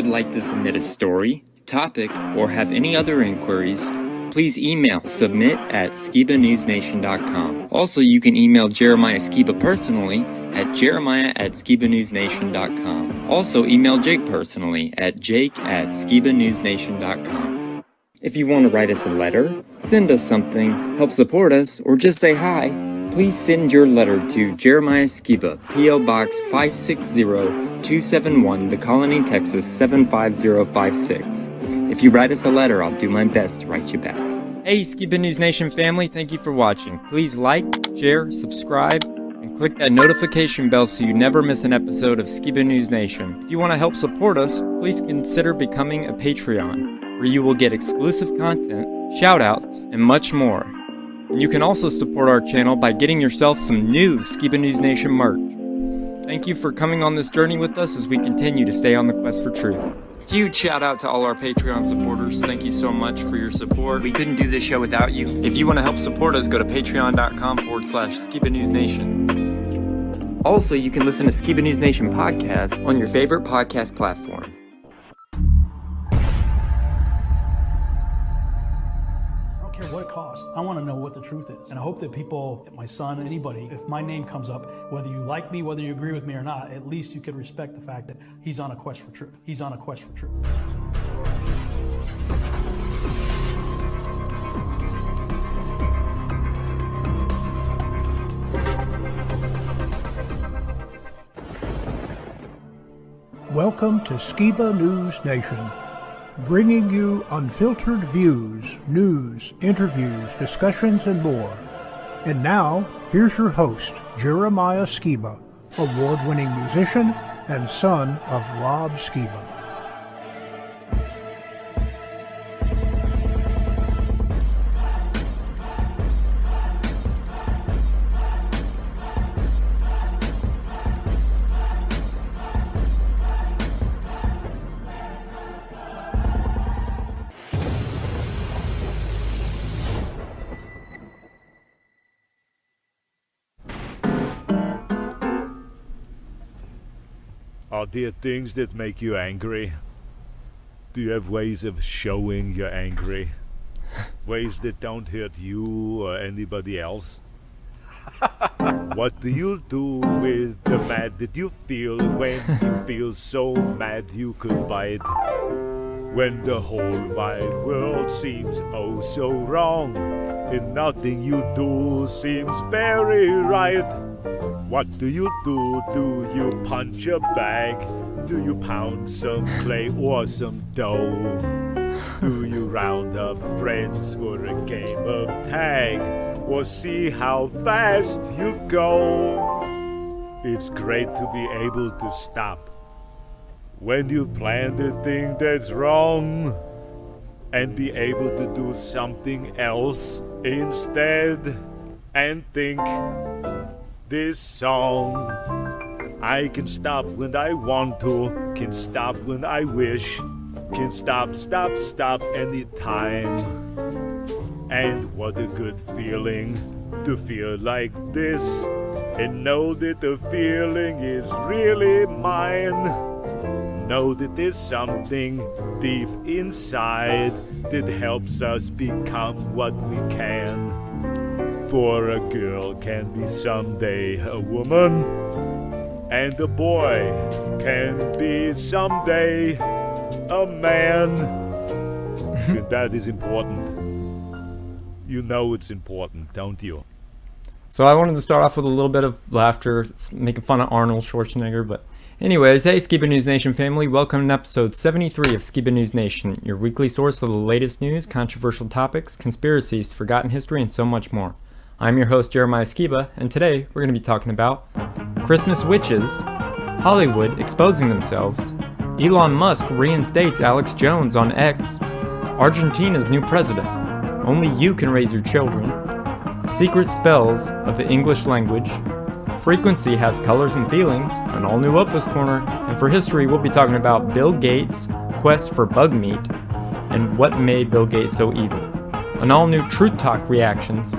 would like to submit a story, topic, or have any other inquiries, please email submit@skibanewsnation.com. Also, you can email Jeremiah Skiba personally at jeremiah@skibanewsnation.com. Also, email Jake personally at jake@skibanewsnation.com. If you want to write us a letter, send us something, help support us, or just say hi, please send your letter to Jeremiah Skiba, P.O. Box 560-271, The Colony, Texas 75056. If you write us a letter, I'll do my best to write you back. Hey Skiba News Nation family, thank you for watching. Please like, share, subscribe, and click that notification bell so you never miss an episode of Skiba News Nation. If you want to help support us, please consider becoming a Patreon, where you will get exclusive content, shoutouts, and much more. And you can also support our channel by getting yourself some new Skiba News Nation merch. Thank you for coming on this journey with us as we continue to stay on the quest for truth. Huge shout out to all our Patreon supporters. Thank you so much for your support. We couldn't do this show without you. If you want to help support us, go to patreon.com/Skiba News Nation. Also, you can listen to Skiba News Nation podcast on your favorite podcast platform. What it costs. I want to know what the truth is. And I hope that people, my son, anybody, if my name comes up, whether you like me, whether you agree with me or not, at least you can respect the fact that he's on a quest for truth. He's on a quest for truth. Welcome to Skiba News Nation, bringing you unfiltered views, news, interviews, discussions, and more. And now, here's your host, Jeremiah Skiba, award-winning musician and son of Rob Skiba. Are there things that make you angry? Do you have ways of showing you're angry? Ways that don't hurt you or anybody else? What do you do with the mad that you feel when you feel so mad you could bite? When the whole wide world seems oh so wrong and nothing you do seems very right? What do? Do you punch a bag? Do you pound some clay or some dough? Do you round up friends for a game of tag? Or see how fast you go? It's great to be able to stop when you've planned a thing that's wrong and be able to do something else instead and think, this song, I can stop when I want to, can stop when I wish, can stop anytime. And what a good feeling to feel like this and know that the feeling is really mine. Know that there's something deep inside that helps us become what we can. For a girl can be someday a woman, and a boy can be someday a man. And that is important. You know it's important, don't you? So I wanted to start off with a little bit of laughter, making fun of Arnold Schwarzenegger, but anyways, hey Skiba News Nation family, welcome to episode 73 of Skiba News Nation, your weekly source of the latest news, controversial topics, conspiracies, forgotten history, and so much more. I'm your host, Jeremiah Skiba, and today we're going to be talking about Christmas witches, Hollywood exposing themselves, Elon Musk reinstates Alex Jones on X, Argentina's new president, only you can raise your children, secret spells of the English language, frequency has colors and feelings, an all-new Opus Corner, and for history we'll be talking about Bill Gates' quest for bug meat, and what made Bill Gates so evil. An all-new TRUTHTOK reactions,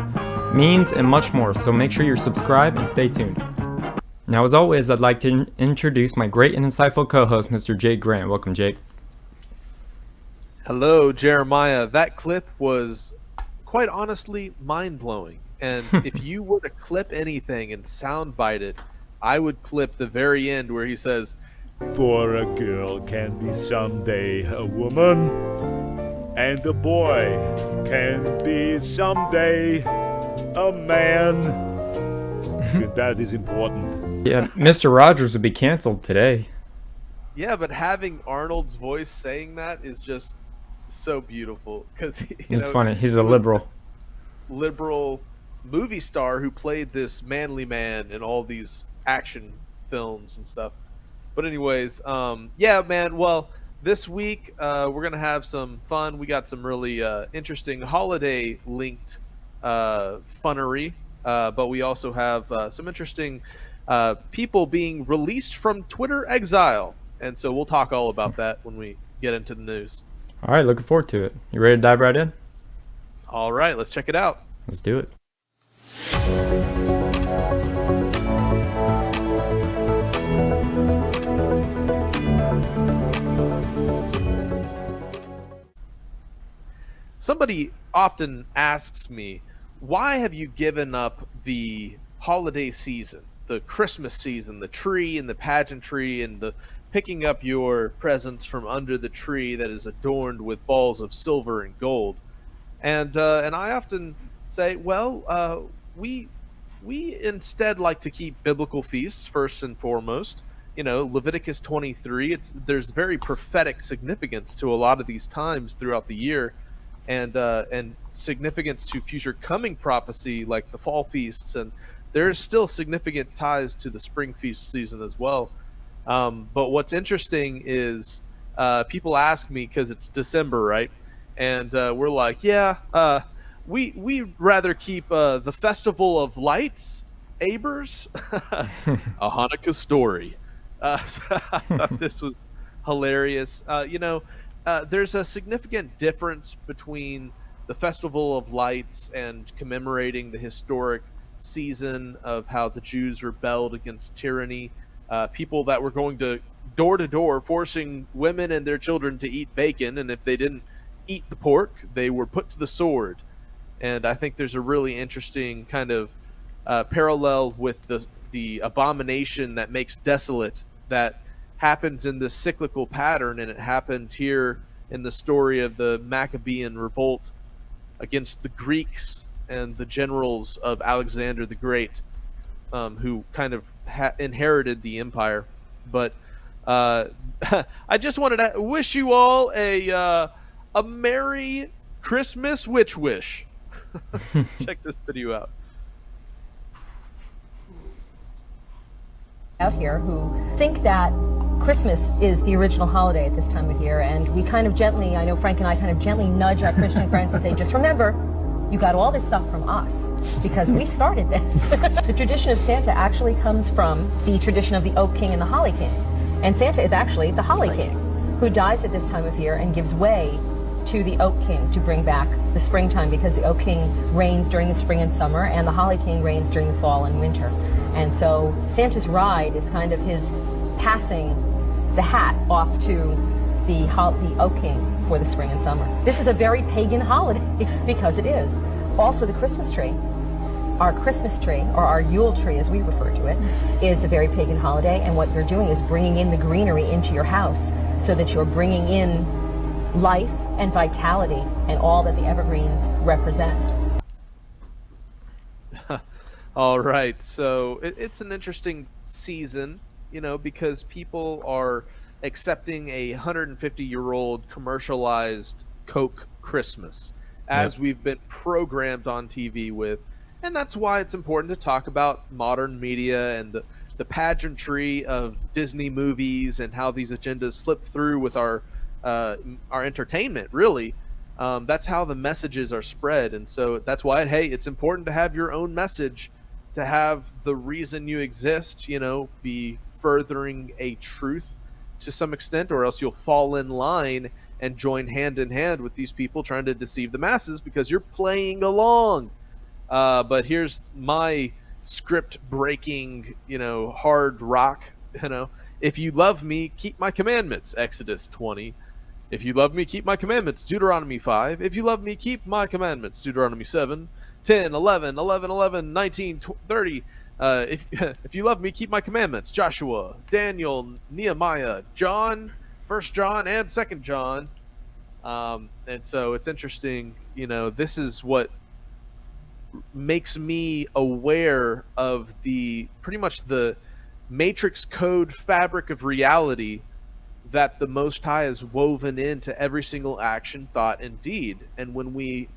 memes, and much more, so make sure you're subscribed and stay tuned. Now, as always, I'd like to introduce my great and insightful co-host, Mr. Jake Grant. Welcome, Jake. Hello, Jeremiah. That clip was quite honestly mind-blowing. And if you were to clip anything and soundbite it, I would clip the very end where he says, For a girl can be someday a woman, and a boy can be someday a man. And that is important. Yeah, Mr. Rogers would be canceled today. yeah, but having Arnold's voice saying that is just so beautiful. Because, It's funny. He's a liberal. Liberal movie star who played this manly man in all these action films and stuff. But anyways, yeah, man. Well, this week we're gonna have some fun. We got some really interesting holiday linked funnery, but we also have some interesting people being released from Twitter exile, and so we'll talk all about that when we get into the news. All right, looking forward to it. You ready to dive right in? All right, let's check it out. Let's do it. Somebody often asks me, why have you given up the holiday season, the Christmas season, the tree and the pageantry and the picking up your presents from under the tree that is adorned with balls of silver and gold? And I often say, well, we instead like to keep biblical feasts first and foremost. You know, Leviticus 23. There's very prophetic significance to a lot of these times throughout the year, and significance to future coming prophecy like the fall feasts, and there's still significant ties to the spring feast season as well. But what's interesting is people ask me because it's December, right? And we're like, yeah, we rather keep the Festival of Lights, Abers, a Hanukkah story. So I thought this was hilarious. There's a significant difference between the Festival of Lights and commemorating the historic season of how the Jews rebelled against tyranny. People that were going to door, forcing women and their children to eat bacon, and if they didn't eat the pork, they were put to the sword. And I think there's a really interesting kind of parallel with the abomination that makes desolate that happens in this cyclical pattern, and it happened here in the story of the Maccabean revolt against the Greeks and the generals of Alexander the Great, who kind of inherited the empire. But I just wanted to wish you all a Merry Christmas witch wish. Check this video out. Out here who think that Christmas is the original holiday at this time of year, and we kind of gently, I know Frank and I kind of gently nudge our Christian friends and say, just remember, you got all this stuff from us because we started this. The tradition of Santa actually comes from the tradition of the Oak King and the Holly King, and Santa is actually the Holly King who dies at this time of year and gives way to the Oak King to bring back the springtime, because the Oak King reigns during the spring and summer and the Holly King reigns during the fall and winter. And so Santa's ride is kind of his passing the hat off to the Oak King for the spring and summer. This is a very pagan holiday because it is. Also, the Christmas tree, our Christmas tree, or our Yule tree as we refer to it, is a very pagan holiday, and what you're doing is bringing in the greenery into your house so that you're bringing in life and vitality and all that the evergreens represent. All right, so it's an interesting season, because people are accepting a 150-year-old commercialized Coke Christmas, as we've been programmed on TV with. And that's why it's important to talk about modern media and the pageantry of Disney movies and how these agendas slip through with our entertainment, really. That's how the messages are spread. And so that's why, hey, it's important to have your own message, to have the reason you exist, be furthering a truth to some extent, or else you'll fall in line and join hand in hand with these people trying to deceive the masses because you're playing along. But here's my script breaking, hard rock, if you love me, keep my commandments, Exodus 20. If you love me, keep my commandments, Deuteronomy 5. If you love me, keep my commandments, Deuteronomy 7, 10, 11, 11, 11, 19, 30. If you love me, keep my commandments, Joshua, Daniel, Nehemiah, John, 1 John, and 2 John. And so it's interesting, this is what makes me aware of pretty much the matrix code fabric of reality that the Most High is woven into every single action, thought, and deed. And when we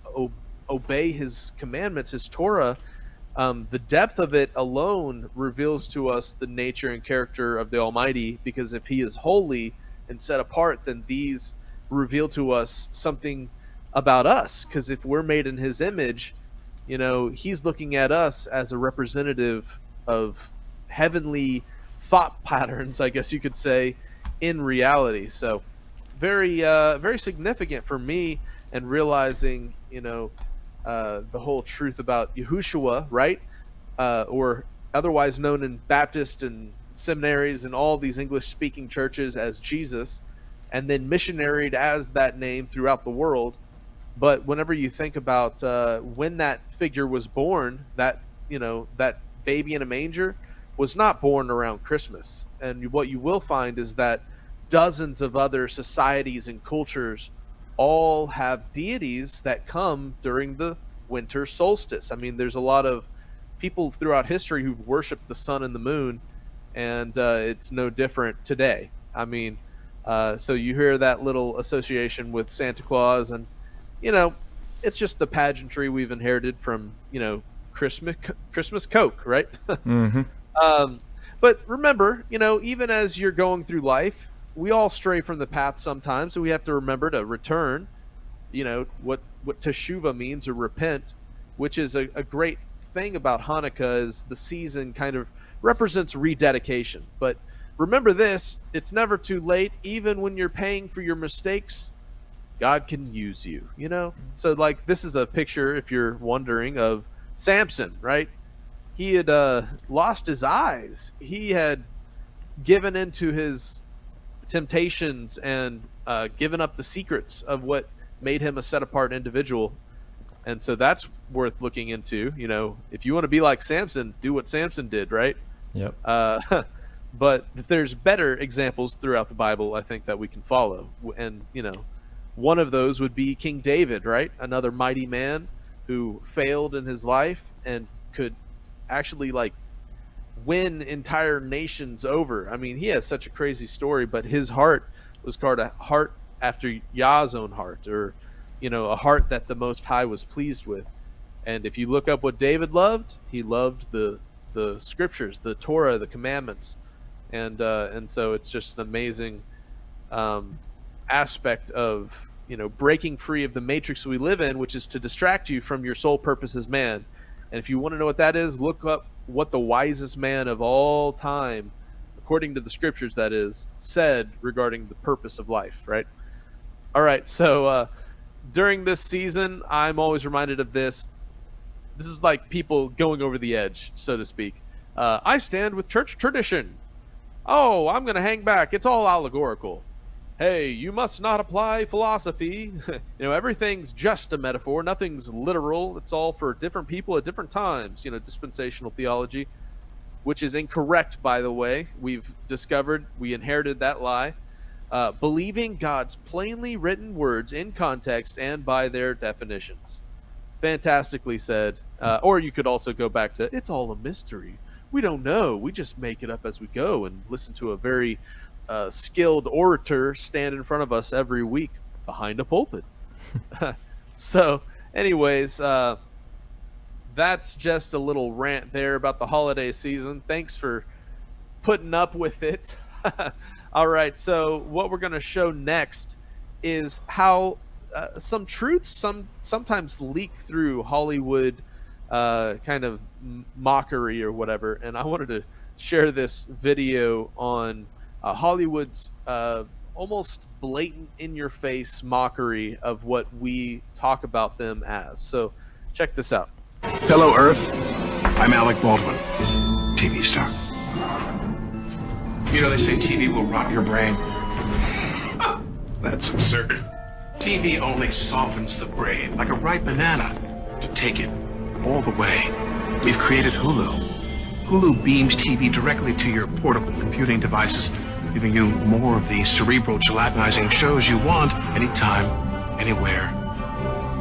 obey his commandments, his Torah, the depth of it alone reveals to us the nature and character of the Almighty, because if he is holy and set apart, then these reveal to us something about us, because if we're made in his image, he's looking at us as a representative of heavenly thought patterns, I guess you could say, in reality. So very very significant for me, and realizing the whole truth about Yahushua, right, or otherwise known in Baptist and seminaries and all these English speaking churches as Jesus, and then missionaried as that name throughout the world. But whenever you think about when that figure was born, that that baby in a manger was not born around Christmas. And what you will find is that dozens of other societies and cultures all have deities that come during the winter solstice. I mean, there's a lot of people throughout history who've worshipped the sun and the moon, and it's no different today. I mean, so you hear that little association with Santa Claus, and it's just the pageantry we've inherited from Christmas Coke, right? Mm-hmm. But remember, even as you're going through life, we all stray from the path sometimes, so we have to remember to return. What teshuva means, or repent, which is a great thing about Hanukkah, is the season kind of represents rededication. But remember this, it's never too late. Even when you're paying for your mistakes, God can use you, So like, this is a picture, if you're wondering, of Samson, right? He had lost his eyes. He had given into his temptations and given up the secrets of what made him a set-apart individual. And so that's worth looking into. If you want to be like Samson, do what Samson did, right? Yep. But there's better examples throughout the Bible, I think, that we can follow. And, one of those would be King David, right? Another mighty man who failed in his life and could actually win entire nations over. I mean, he has such a crazy story, but his heart was called a heart after Yah's own heart, or a heart that the Most High was pleased with. And if you look up what David loved, he loved the scriptures, the Torah, the commandments, and so it's just an amazing aspect of breaking free of the matrix we live in, which is to distract you from your sole purpose as man. And if you want to know what that is, look up what the wisest man of all time, according to the scriptures, that is, said regarding the purpose of life, right? All right, so during this season, I'm always reminded of this. This is like people going over the edge, so to speak. I stand with church tradition. Oh, I'm going to hang back. It's all allegorical. Hey, you must not apply philosophy. Everything's just a metaphor. Nothing's literal. It's all for different people at different times. Dispensational theology, which is incorrect, by the way. We've discovered, we inherited that lie. Believing God's plainly written words in context and by their definitions. Fantastically said. Or you could also go back to, it's all a mystery. We don't know. We just make it up as we go, and listen to a very skilled orator stand in front of us every week behind a pulpit. So anyways, that's just a little rant there about the holiday season. Thanks for putting up with it. All right, so what we're going to show next is how some truths sometimes leak through Hollywood kind of mockery or whatever, and I wanted to share this video on Hollywood's almost blatant in-your-face mockery of what we talk about them as. So check this out. Hello, Earth. I'm Alec Baldwin, TV star. They say TV will rot your brain. That's absurd. TV only softens the brain like a ripe banana to take it all the way. We've created Hulu. Hulu beams TV directly to your portable computing devices, giving you more of the cerebral gelatinizing shows you want anytime, anywhere,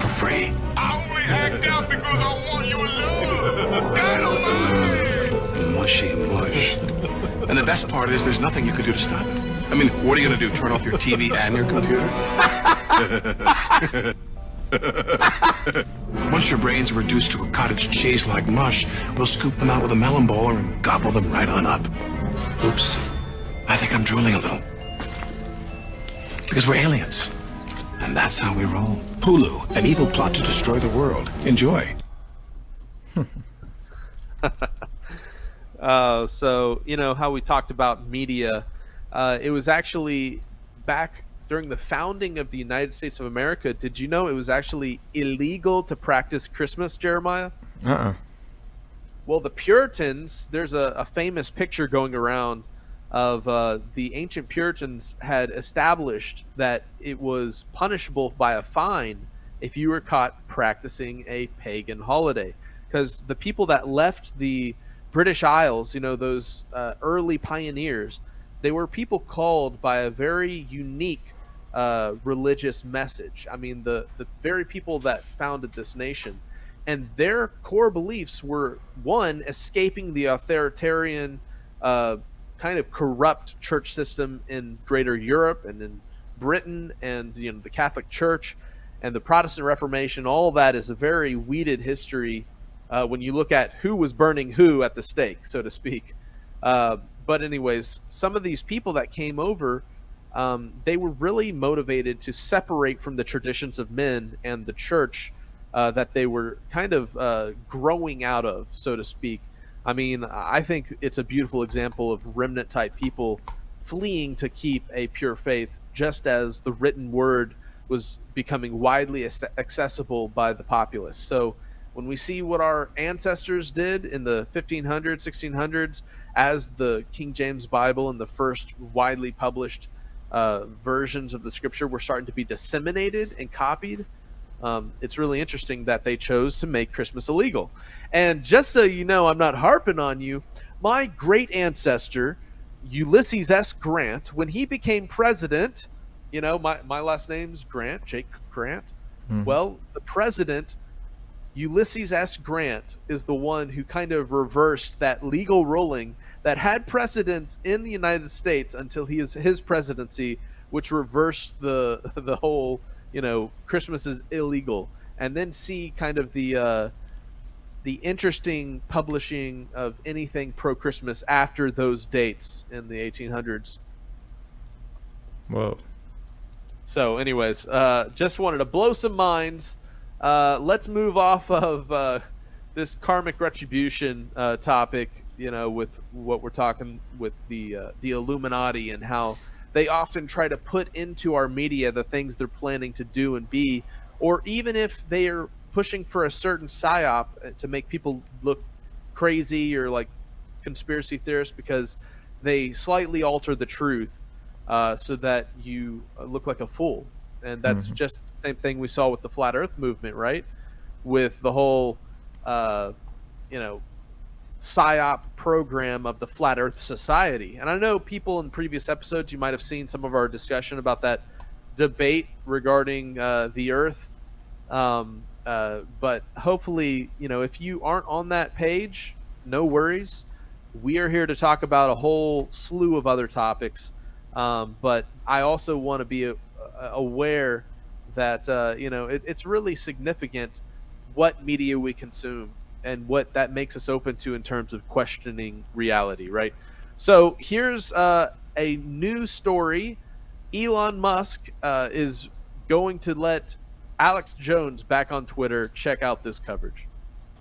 for free. I only act out because I want you alone. Dynamite! Mushy mush. And the best part is there's nothing you can do to stop it. I mean, what are you going to do, turn off your TV and your computer? Once your brains are reduced to a cottage cheese like mush, we'll scoop them out with a melon bowler and gobble them right on up. Oops. I think I'm drooling a little. Because we're aliens. And that's how we roll. Hulu, an evil plot to destroy the world. Enjoy. So, you know, how we talked about media, it was actually back during the founding of the United States of America. Did you know it was actually illegal to practice Christmas, Jeremiah? Well, the Puritans, there's a famous picture going around of the ancient Puritans had established that it was punishable by a fine if you were caught practicing a pagan holiday. Because the people that left the British Isles, you know, those early pioneers, they were people called by a very unique religious message. I mean, the very people that founded this nation, and their core beliefs were, one, escaping the authoritarian kind of corrupt church system in greater Europe and in Britain, and, you know, the Catholic Church and the Protestant Reformation. All of that is a very weeded history when you look at who was burning who at the stake, so to speak. But anyways, some of these people that came over, they were really motivated to separate from the traditions of men and the church that they were kind of growing out of, so to speak. I mean, I think it's a beautiful example of remnant type people fleeing to keep a pure faith, just as the written word was becoming widely accessible by the populace. So when we see what our ancestors did in the 1500s, 1600s, as the King James Bible and the first widely published versions of the scripture were starting to be disseminated and copied, it's really interesting that they chose to make Christmas illegal. And just so you know, I'm not harping on you, my great ancestor, Ulysses S. Grant, when he became president, you know, my last name's Grant, Jake Grant. Well, the president, Ulysses S. Grant, is the one who kind of reversed that legal ruling that had precedence in the United States until his presidency, which reversed the whole, you know, Christmas is illegal. And then see kind of the interesting publishing of anything pro-Christmas after those dates in the 1800s. Whoa. So anyways, just wanted to blow some minds. Let's move off of this karmic retribution topic, you know, with what we're talking with the Illuminati and how they often try to put into our media the things they're planning to do and be, or even if they are pushing for a certain psyop to make people look crazy or like conspiracy theorists, because they slightly alter the truth so that you look like a fool. And that's just the same thing we saw with the Flat Earth movement, right? With the whole, you know, psyop program of the Flat Earth Society. And I know people in previous episodes, you might have seen some of our discussion about that debate regarding the Earth. But hopefully, you know, if you aren't on that page, no worries. We are here to talk about a whole slew of other topics. But I also want to be aware that, you know, it's really significant what media we consume and what that makes us open to in terms of questioning reality, right? So here's a new story. Elon Musk is going to let Alex Jones back on Twitter. Check out this coverage.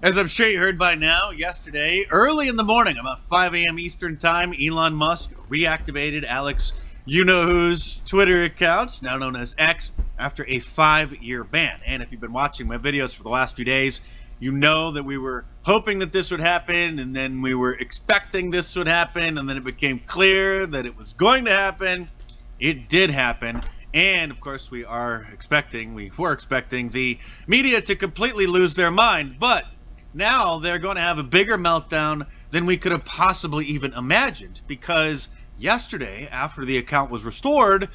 As I'm sure you heard by now, yesterday, early in the morning, about 5 a.m. Eastern Time, Elon Musk reactivated Alex you-know-who's Twitter account, now known as X, after a 5-year ban. And if you've been watching my videos for the last few days, you know that we were hoping that this would happen, and then we were expecting this would happen, and then it became clear that it was going to happen. It did happen. And, of course, we were expecting the media to completely lose their mind. But now they're going to have a bigger meltdown than we could have possibly even imagined. Because yesterday, after the account was restored,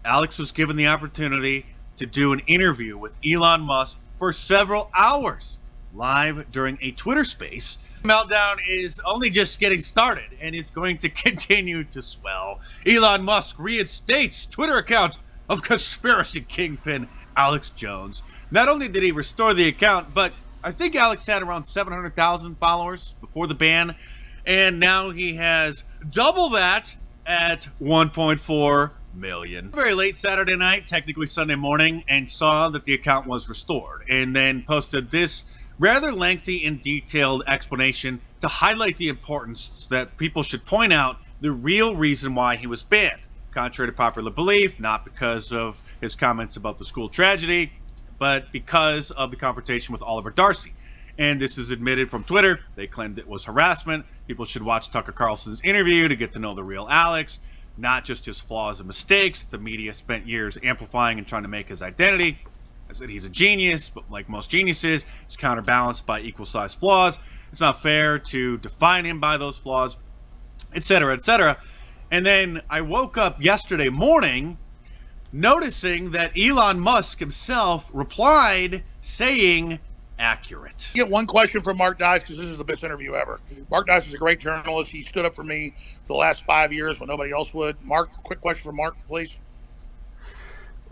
Alex was given the opportunity to do an interview with Elon Musk for several hours, live during a Twitter space. Meltdown is only just getting started and is going to continue to swell. Elon Musk reinstates Twitter account of conspiracy kingpin Alex Jones. Not only did he restore the account, but I think Alex had around 700,000 followers before the ban, and now he has double that at 1.4 million. Very late Saturday night, technically Sunday morning, and saw that the account was restored, and then posted this rather lengthy and detailed explanation to highlight the importance that people should point out the real reason why he was banned. Contrary to popular belief, not because of his comments about the school tragedy, but because of the confrontation with Oliver Darcy. And this is admitted from Twitter. They claimed it was harassment. People should watch Tucker Carlson's interview to get to know the real Alex, not just his flaws and mistakes the media spent years amplifying and trying to make his identity. I said he's a genius, but like most geniuses, it's counterbalanced by equal-sized flaws. It's not fair to define him by those flaws, etc., etc. And then I woke up yesterday morning noticing that Elon Musk himself replied saying accurate. Get one question from Mark Dice, because this is the best interview ever. Mark Dice is a great journalist. He stood up for me for the last 5 years when nobody else would. Mark, quick question from Mark, please.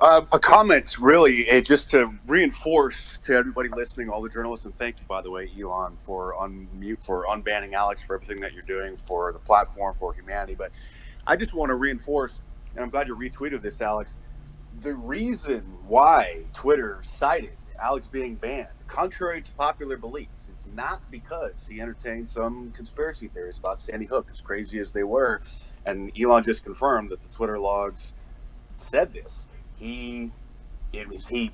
A comment, really, just to reinforce to everybody listening, all the journalists, and thank you, by the way, Elon, for unbanning Alex, for everything that you're doing for the platform, for humanity. But I just want to reinforce, and I'm glad you retweeted this, Alex, the reason why Twitter cited Alex being banned, contrary to popular belief, is not because he entertained some conspiracy theories about Sandy Hook, as crazy as they were. And Elon just confirmed that the Twitter logs said this. He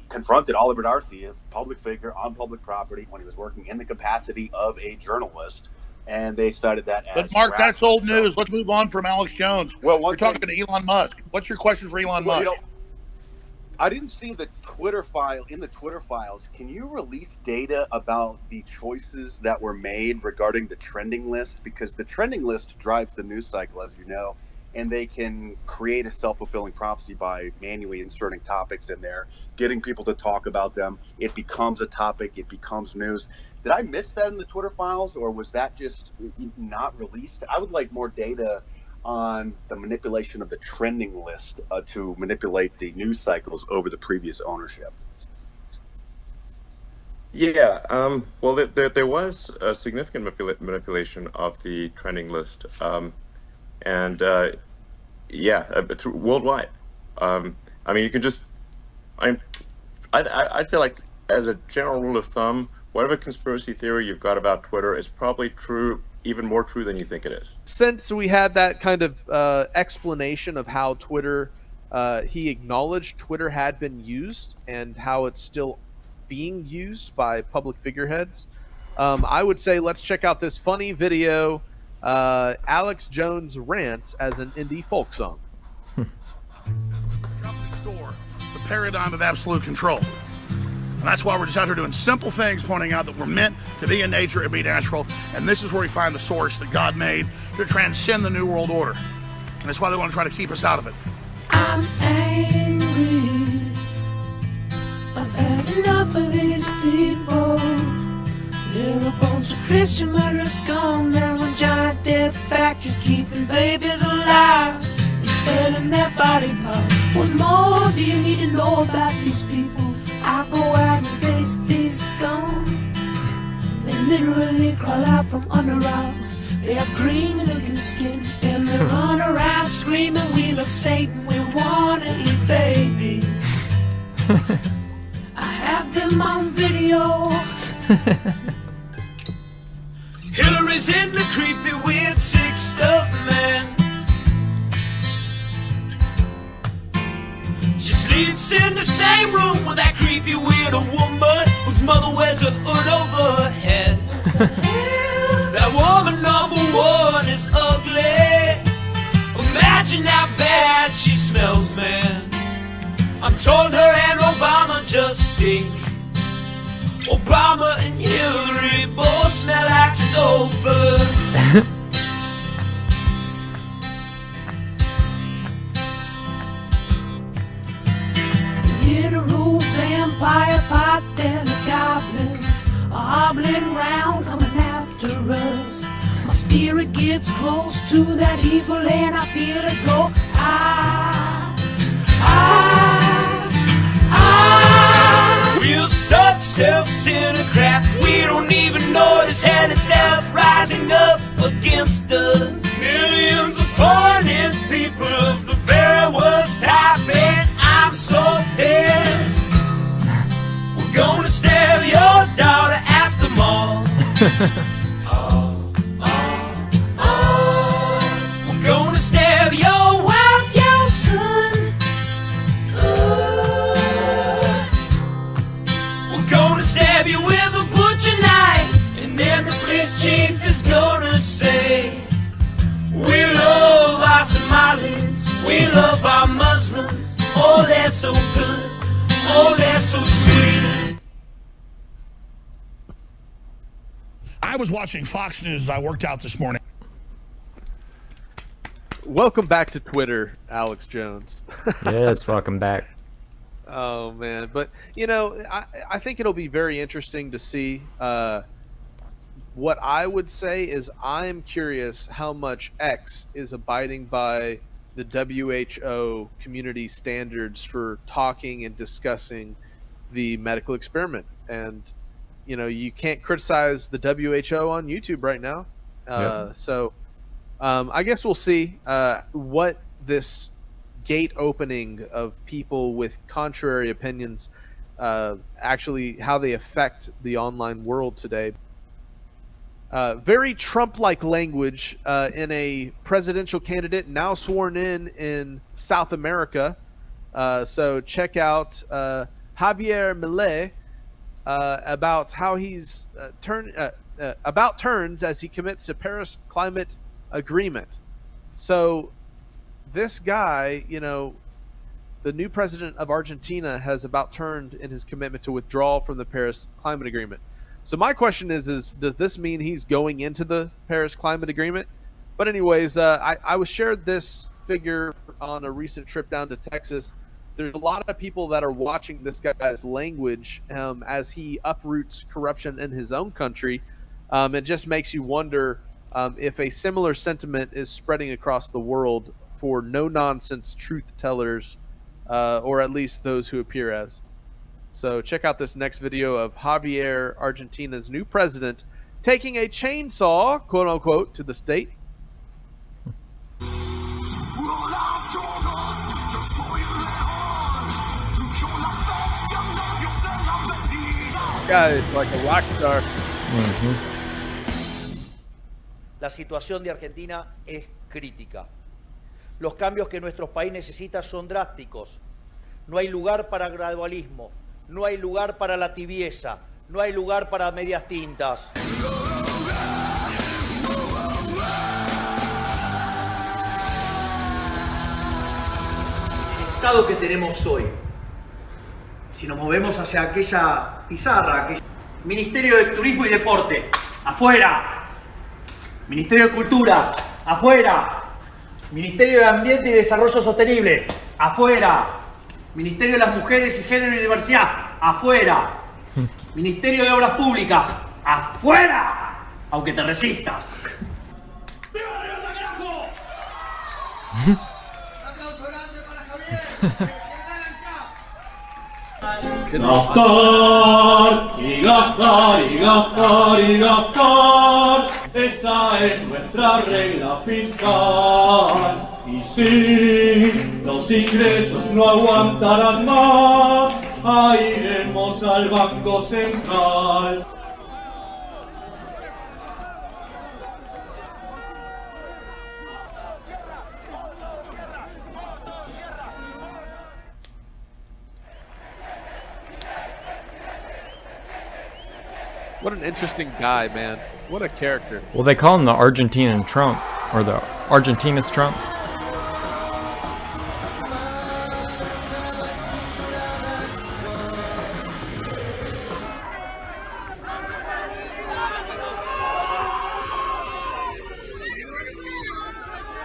confronted Oliver Darcy, a public figure on public property, when he was working in the capacity of a journalist, and they cited that as. But Mark, that's old news. Let's move on from Alex Jones. Well, we're talking to Elon Musk. What's your question for Elon Musk? I didn't see the Twitter file in the Twitter files. Can you release data about the choices that were made regarding the trending list? Because the trending list drives the news cycle, as you know. And they can create a self-fulfilling prophecy by manually inserting topics in there, getting people to talk about them. It becomes a topic. It becomes news. Did I miss that in the Twitter files, or was that just not released? I would like more data on the manipulation of the trending list to manipulate the news cycles over the previous ownership. Yeah, well, there was a significant manipulation of the trending list. Through worldwide. I mean, you can just, I'd say, like, as a general rule of thumb, whatever conspiracy theory you've got about Twitter is probably true, even more true than you think it is. Since we had that kind of explanation of how Twitter, he acknowledged Twitter had been used and how it's still being used by public figureheads, I would say let's check out this funny video. Alex Jones rants as an indie folk song. Store, the paradigm of absolute control. And that's why we're just out here doing simple things, pointing out that we're meant to be in nature and be natural. And this is where we find the source that God made to transcend the New World Order. And that's why they want to try to keep us out of it. I'm angry. I've had enough of these people. They're a bunch of Christian murderers, scum. They're one giant death factories keeping babies alive. They're selling their body parts. What more do you need to know about these people? I go out and face these scum. They literally crawl out from under rocks. They have green looking skin and they run around screaming, we love Satan, we wanna eat babies. I have them on video. Hillary's in the creepy, weird, sick stuff, man. She sleeps in the same room with that creepy, weird woman whose mother wears a hood over her head. That woman number one is ugly. Imagine how bad she smells, man. I'm told her and Obama just stink. Obama and Hillary both smell like sulfur. Literal vampire pot and the goblins are hobbling round coming after us. My spirit gets close to that evil and I feel it go. We're such self-centered crap. We don't even notice hell itself rising up against us. Millions of pointed people of the very worst type, and I'm so pissed. We're gonna stab your daughter at the mall. We're gonna stab your wife, your son. We're gonna stab you with a butcher knife, and then the police chief is gonna say, we love our Somalis, we love our Muslims. Oh, they're so good, oh, they're so sweet. I was watching Fox News as I worked out this morning. Welcome back to Twitter, Alex Jones. Yes, welcome back. Oh man, but you know, I think it'll be very interesting to see. What I would say is I'm curious how much X is abiding by the WHO community standards for talking and discussing the medical experiment. And you know, you can't criticize the WHO on YouTube right now. So I guess we'll see what this gate opening of people with contrary opinions actually how they affect the online world today. Very Trump-like language in a presidential candidate now sworn in South America. So check out Javier Milei about how he's about turns as he commits to Paris climate agreement. So this guy, you know, the new president of Argentina has about turned in his commitment to withdraw from the Paris climate agreement. So my question is does this mean he's going into the Paris climate agreement? But anyways, I was shared this figure on a recent trip down to Texas. There's a lot of people that are watching this guy's language as he uproots corruption in his own country. It just makes you wonder if a similar sentiment is spreading across the world for no-nonsense truth tellers, or at least those who appear as. So check out this next video of Javier, Argentina's new president, taking a chainsaw, quote-unquote, to the state. Guy is like a rock star. La situación de Argentina es crítica. Los cambios que nuestro país necesita son drásticos. No hay lugar para gradualismo, no hay lugar para la tibieza, no hay lugar para medias tintas. El estado que tenemos hoy, si nos movemos hacia aquella pizarra, aquel Ministerio de Turismo y Deporte, afuera. Ministerio de Cultura, afuera. Ministerio de Ambiente y Desarrollo Sostenible, afuera. Ministerio de las Mujeres y Género y Diversidad, afuera. Ministerio de Obras Públicas, afuera. Aunque te resistas. ¡Viva la libertad, carajo! ¡Aplauso grande para Javier! Gastar y gastar y gastar y gastar, esa es nuestra regla fiscal. Y si los ingresos no aguantarán más, ahí iremos al Banco Central. What an interesting guy, man. What a character. Well, they call him the Argentinian Trump, or the Argentina's Trump.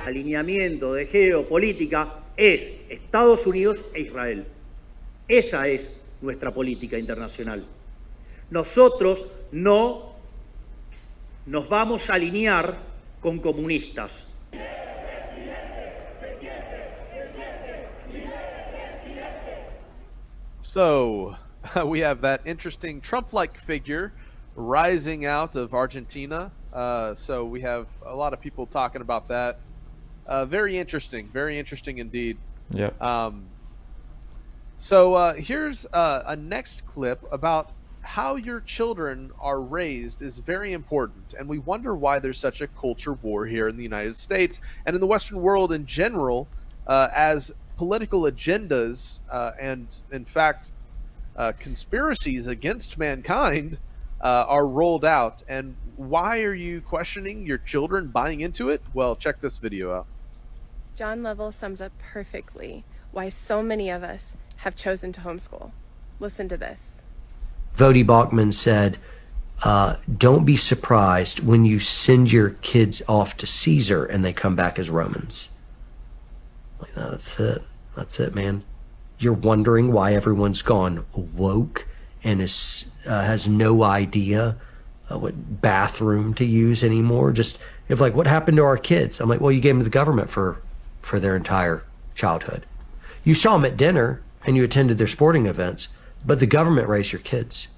alineamiento de geopolítica es Estados Unidos e Israel. Esa es nuestra política internacional. Nosotros no nos vamos a alinear con comunistas. So, we have that interesting Trump-like figure rising out of Argentina. So we have a lot of people talking about that. Very interesting indeed. Yeah. So here's a next clip about how your children are raised is very important, and we wonder why there's such a culture war here in the United States and in the Western world in general, as political agendas and, in fact, conspiracies against mankind are rolled out. And why are you questioning your children buying into it? Well, check this video out. John Lovell sums up perfectly why so many of us have chosen to homeschool. Listen to this. Vodi Bachman said, don't be surprised when you send your kids off to Caesar and they come back as Romans. Like, no, that's it, man. You're wondering why everyone's gone woke and has no idea what bathroom to use anymore. Just if like, what happened to our kids? I'm like, well, you gave them to the government for their entire childhood. You saw them at dinner and you attended their sporting events, but the government raised your kids,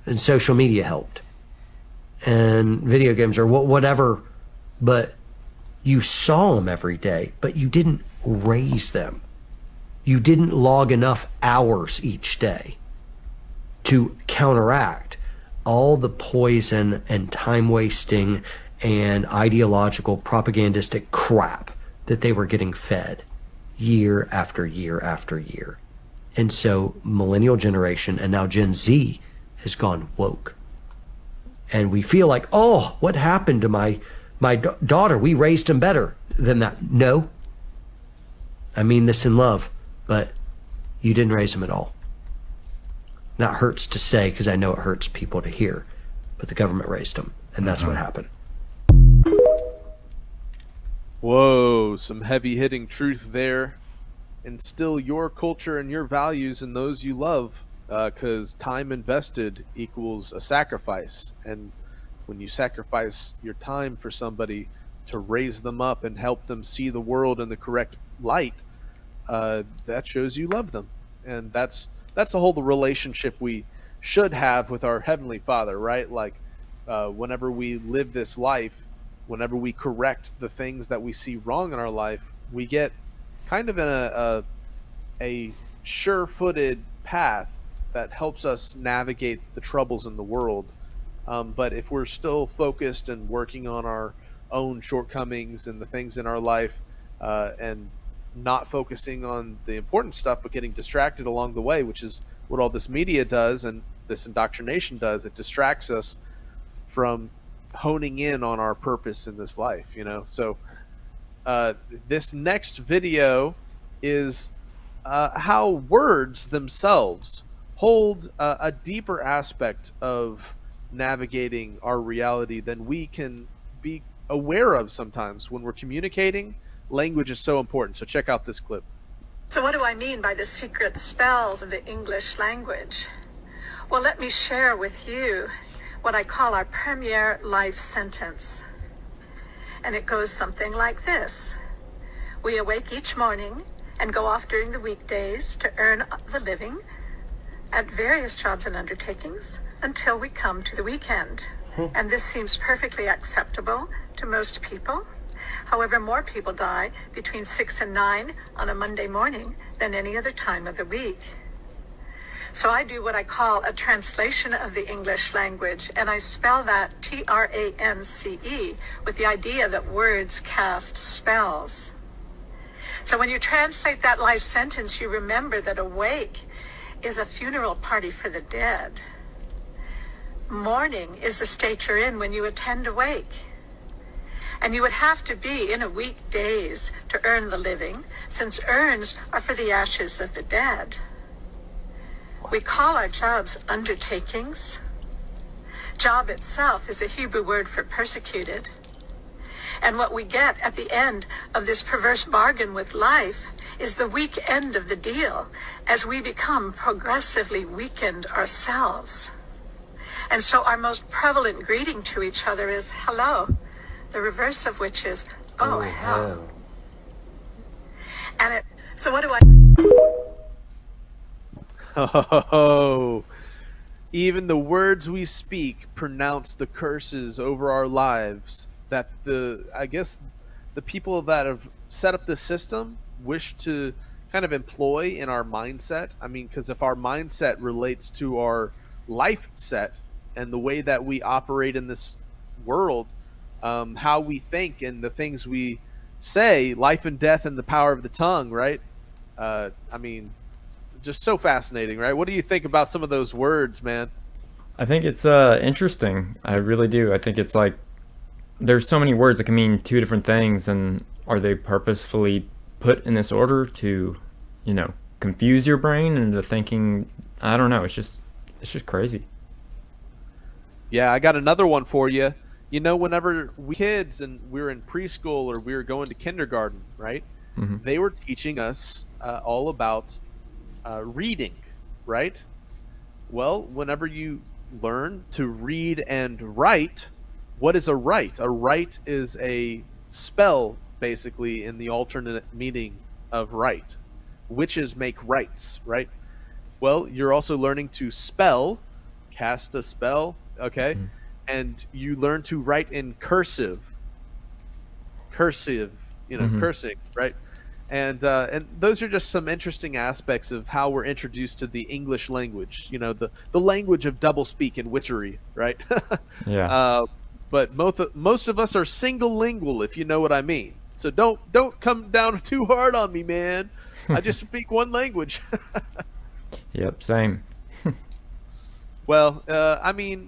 and social media helped, and video games or whatever, but you saw them every day, but you didn't raise them. You didn't log enough hours each day to counteract all the poison and time wasting and ideological propagandistic crap that they were getting fed year after year after year. And so millennial generation and now Gen Z has gone woke. And we feel like, oh, what happened to my daughter? We raised him better than that. No, I mean this in love, but you didn't raise him at all. That hurts to say because I know it hurts people to hear, but the government raised him, and that's what happened. Whoa, some heavy-hitting truth there. Instill your culture and your values in those you love, because time invested equals a sacrifice. And when you sacrifice your time for somebody to raise them up and help them see the world in the correct light, that shows you love them. And that's the whole relationship we should have with our Heavenly Father, right? Like, whenever we live this life, whenever we correct the things that we see wrong in our life, we get kind of in a sure-footed path that helps us navigate the troubles in the world. But if we're still focused and working on our own shortcomings and the things in our life, and not focusing on the important stuff, but getting distracted along the way, which is what all this media does and this indoctrination does, it distracts us from honing in on our purpose in this life, you know? So this next video is how words themselves hold a deeper aspect of navigating our reality than we can be aware of sometimes. When we're communicating, language is so important. So check out this clip. So what do I mean by the secret spells of the English language? Well, let me share with you what I call our premier life sentence. And it goes something like this. We awake each morning and go off during the weekdays to earn the living at various jobs and undertakings until we come to the weekend. And this seems perfectly acceptable to most people. However, more people die between 6 and 9 on a Monday morning than any other time of the week. So I do what I call a translation of the English language, and I spell that T-R-A-N-C-E with the idea that words cast spells. So when you translate that life sentence, you remember that awake is a funeral party for the dead. Mourning is the state you're in when you attend a wake. And you would have to be in a weekdays to earn the living, since urns are for the ashes of the dead. We call our jobs undertakings. Job itself is a Hebrew word for persecuted. And what we get at the end of this perverse bargain with life is the weak end of the deal as we become progressively weakened ourselves. And so our most prevalent greeting to each other is hello, the reverse of which is, oh hell. And so what do I... Oh, even the words we speak pronounce the curses over our lives that I guess the people that have set up this system wish to kind of employ in our mindset. I mean, because if our mindset relates to our life set and the way that we operate in this world, how we think and the things we say, life and death and the power of the tongue, right? I mean, just so fascinating, right? What do you think about some of those words, man? I think it's interesting. I really do. I think it's like there's so many words that can mean two different things, and are they purposefully put in this order to, you know, confuse your brain into thinking? I don't know. It's just crazy. Yeah, I got another one for you. You know, whenever we kids and we were in preschool or we were going to kindergarten, right? Mm-hmm. They were teaching us all about reading, right? Well, whenever you learn to read and write, what is a write? A write is a spell, basically, in the alternate meaning of write. Witches make rites, right? Well, you're also learning to spell, cast a spell, okay? Mm-hmm. And you learn to write in cursive, you know, mm-hmm. cursing, right? And those are just some interesting aspects of how we're introduced to the English language, you know, the language of doublespeak and witchery, right? Yeah. But most of us are single lingual, if you know what I mean. So don't come down too hard on me, man. I just speak one language. Yep, same. Well, I mean,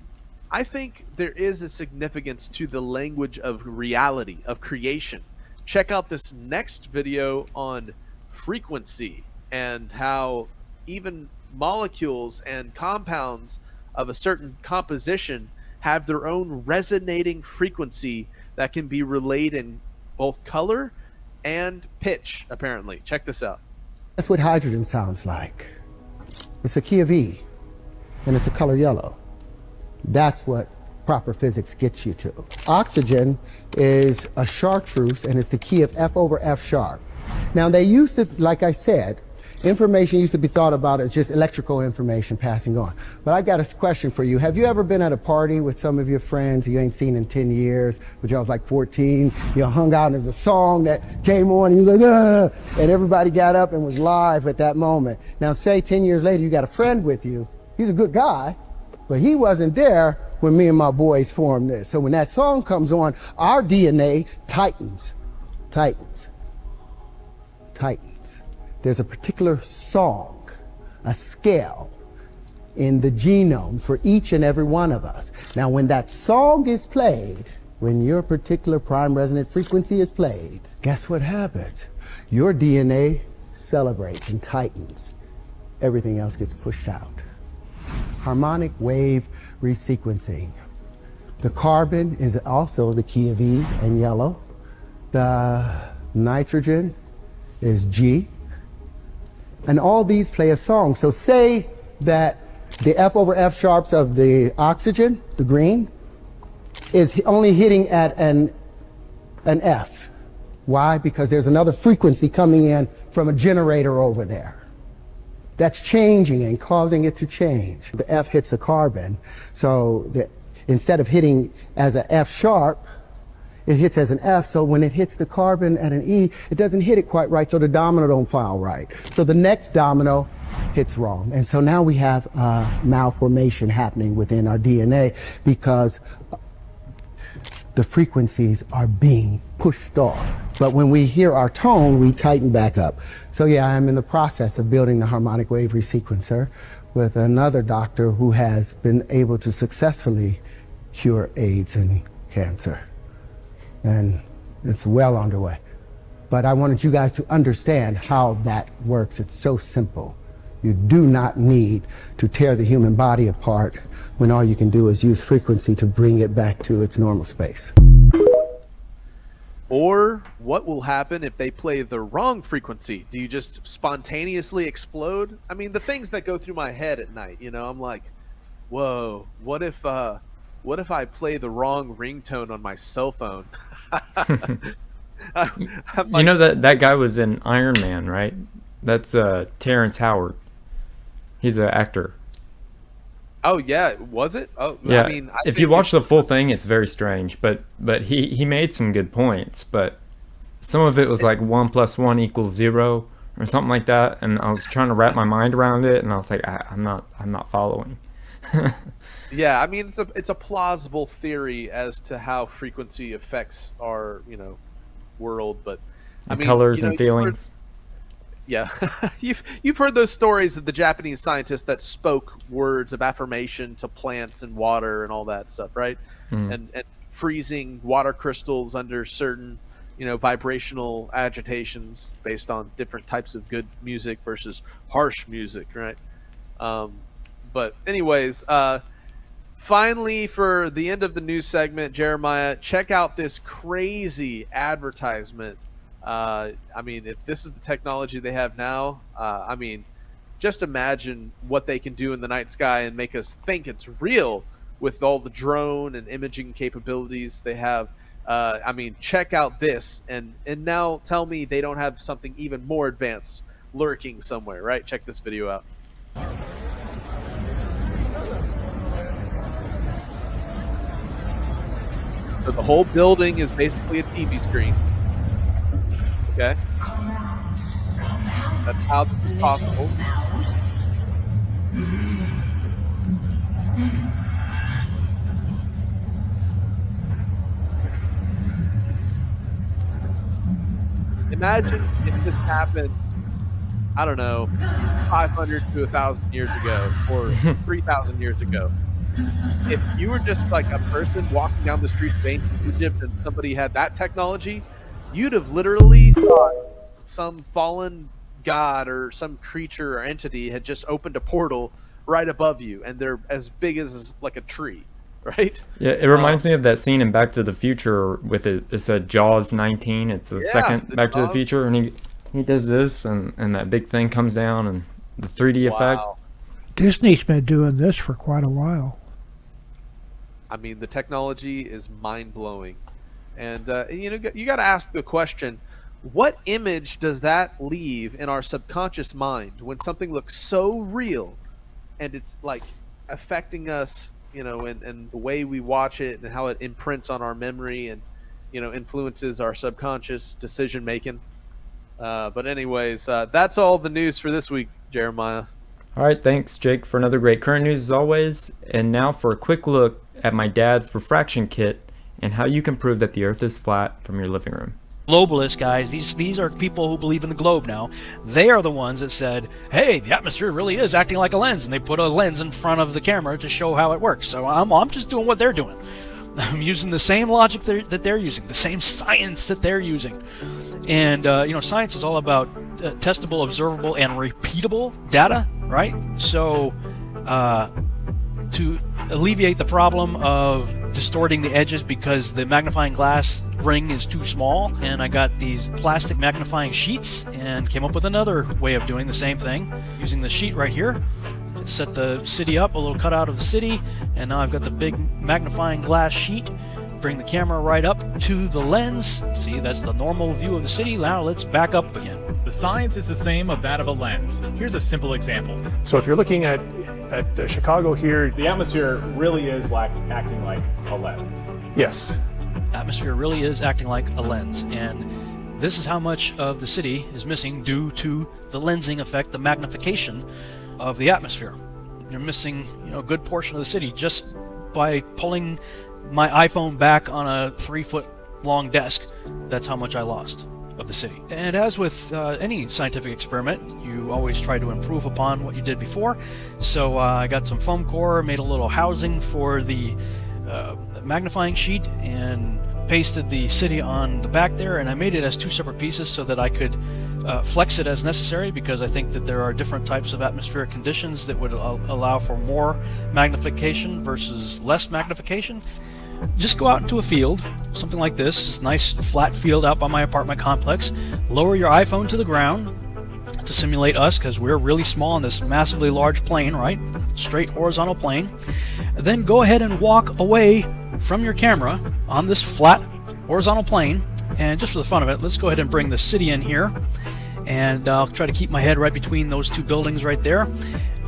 I think there is a significance to the language of reality, of creation. Check out this next video on frequency and how even molecules and compounds of a certain composition have their own resonating frequency that can be relayed in both color and pitch, apparently. Check this out. That's what hydrogen sounds like. It's a key of E, and it's a color yellow. That's what proper physics gets you to. Oxygen is a chartreuse, and it's the key of F over F sharp. Now, they used to, like I said, information used to be thought about as just electrical information passing on. But I got a question for you. Have you ever been at a party with some of your friends you ain't seen in 10 years, but y'all was like 14, you hung out and there's a song that came on and you was like, and everybody got up and was live at that moment. Now, say 10 years later you got a friend with you. He's a good guy, but he wasn't there when me and my boys formed this. So when that song comes on, our DNA tightens. There's a particular song, a scale in the genome for each and every one of us. Now, when that song is played, when your particular prime resonant frequency is played, guess what happens? Your DNA celebrates and tightens. Everything else gets pushed out. Harmonic wave resequencing. The carbon is also the key of E and yellow. The nitrogen is G. And all these play a song. So say that the F over F sharps of the oxygen, the green, is only hitting at an F. Why? Because there's another frequency coming in from a generator over there. That's changing and causing it to change. The F hits the carbon. So instead of hitting as an F sharp, it hits as an F, so when it hits the carbon at an E, it doesn't hit it quite right, so the domino don't file right. So the next domino hits wrong. And so now we have malformation happening within our DNA because the frequencies are being pushed off. But when we hear our tone, we tighten back up. So yeah, I'm in the process of building the harmonic wave resequencer with another doctor who has been able to successfully cure AIDS and cancer. And it's well underway. But I wanted you guys to understand how that works. It's so simple. You do not need to tear the human body apart when all you can do is use frequency to bring it back to its normal space. Or what will happen if they play the wrong frequency? Do you just spontaneously explode? I mean, the things that go through my head at night, you know, I'm like, whoa, what if I play the wrong ringtone on my cell phone? You know that guy was in Iron Man, right? That's Terrence Howard. He's an actor. Oh yeah, was it? Oh yeah. I mean, if you watch the full thing, it's very strange, but he made some good points, but some of it was like 1 + 1 = 0 or something like that, and I was trying to wrap my mind around it, and I was like, I'm not following. Yeah, I mean, it's a plausible theory as to how frequency affects our world, but I mean, colors and feelings. Yeah, you've heard those stories of the Japanese scientists that spoke words of affirmation to plants and water and all that stuff, right? And freezing water crystals under certain, vibrational agitations based on different types of good music versus harsh music, right? But anyways, finally, for the end of the news segment, Jeremiah, check out this crazy advertisement. I mean, if this is the technology they have now, I mean, just imagine what they can do in the night sky and make us think it's real with all the drone and imaging capabilities they have. I mean, check out this, and now tell me they don't have something even more advanced lurking somewhere, right? Check this video out. So the whole building is basically a TV screen. Okay. That's how this is possible. Imagine if this happened, I don't know, 500 to 1,000 years ago, or 3,000 years ago. If you were just like a person walking down the streets of ancient Egypt and somebody had that technology, you'd have literally thought some fallen god or some creature or entity had just opened a portal right above you, and they're as big as like a tree, right? Yeah, it reminds me of that scene in Back to the Future with it said Jaws 19. It's the second Back to the Future, and he does this, and that big thing comes down, and the 3D effect. Disney's been doing this for quite a while. I mean, the technology is mind-blowing. And, you got to ask the question, what image does that leave in our subconscious mind when something looks so real and it's, like, affecting us, and the way we watch it and how it imprints on our memory and, influences our subconscious decision-making? But anyways, that's all the news for this week, Jeremiah. All right, thanks, Jake, for another great current news as always. And now for a quick look at my dad's refraction kit and how you can prove that the Earth is flat from your living room. Globalists, guys, these are people who believe in the globe now. They are the ones that said, hey, the atmosphere really is acting like a lens, and they put a lens in front of the camera to show how it works. So I'm just doing what they're doing. I'm using the same logic that they're using, the same science that they're using. And, science is all about testable, observable, and repeatable data, right? So, to alleviate the problem of distorting the edges because the magnifying glass ring is too small, and I got these plastic magnifying sheets and came up with another way of doing the same thing using the sheet right here. Set the city up, a little cutout of the city, and now I've got the big magnifying glass sheet. Bring the camera right up to the lens. See, that's the normal view of the city. Now let's back up again. The science is the same of that of a lens. Here's a simple example. So if you're looking at Chicago here, the atmosphere really is acting like a lens. Yes. Atmosphere really is acting like a lens, and this is how much of the city is missing due to the lensing effect, the magnification of the atmosphere. You're missing, a good portion of the city just by pulling my iPhone back on a 3-foot long desk. That's how much I lost of the city. And as with any scientific experiment, you always try to improve upon what you did before. So I got some foam core, made a little housing for the magnifying sheet, and pasted the city on the back there, and I made it as 2 separate pieces so that I could flex it as necessary, because I think that there are different types of atmospheric conditions that would allow for more magnification versus less magnification. just go out into a field, something like this nice flat field out by my apartment complex. Lower your iPhone to the ground to simulate us, because we're really small on this massively large plane, right? Straight horizontal plane. Then go ahead and walk away from your camera on this flat horizontal plane, and just for the fun of it, let's go ahead and bring the city in here, and I'll try to keep my head right between those two buildings right there,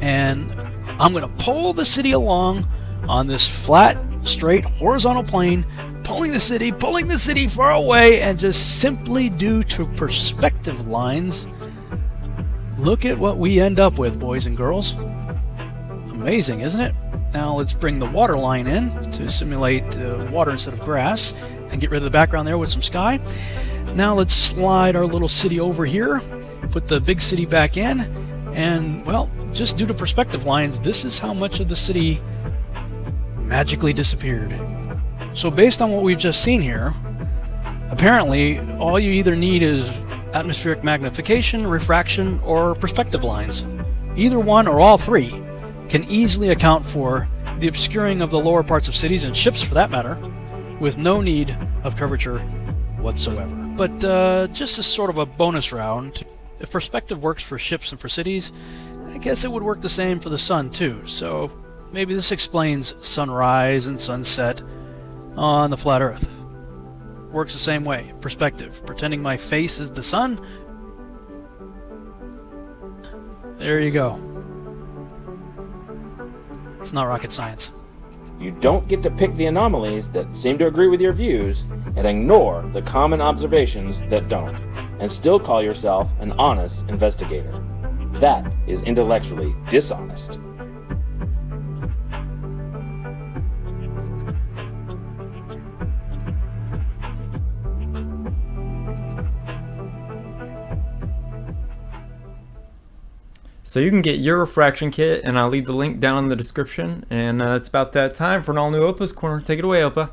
and I'm going to pull the city along on this flat, straight, horizontal plane, pulling the city far away, and just simply due to perspective lines, look at what we end up with, boys and girls. Amazing, isn't it? Now let's bring the water line in to simulate water instead of grass, and get rid of the background there with some sky. Now let's slide our little city over here, put the big city back in, and, well, just due to perspective lines, this is how much of the city magically disappeared. So based on what we've just seen here, apparently all you either need is atmospheric magnification, refraction, or perspective lines. Either one or all three can easily account for the obscuring of the lower parts of cities, and ships for that matter, with no need of curvature whatsoever. But just as sort of a bonus round, if perspective works for ships and for cities, I guess it would work the same for the sun too. So maybe this explains sunrise and sunset on the flat Earth. Works the same way. Perspective. Pretending my face is the sun. There you go. It's not rocket science. You don't get to pick the anomalies that seem to agree with your views and ignore the common observations that don't, and still call yourself an honest investigator. That is intellectually dishonest. So you can get your refraction kit, and I'll leave the link down in the description. And it's about that time for an all-new OPA'S Corner. Take it away, Opa.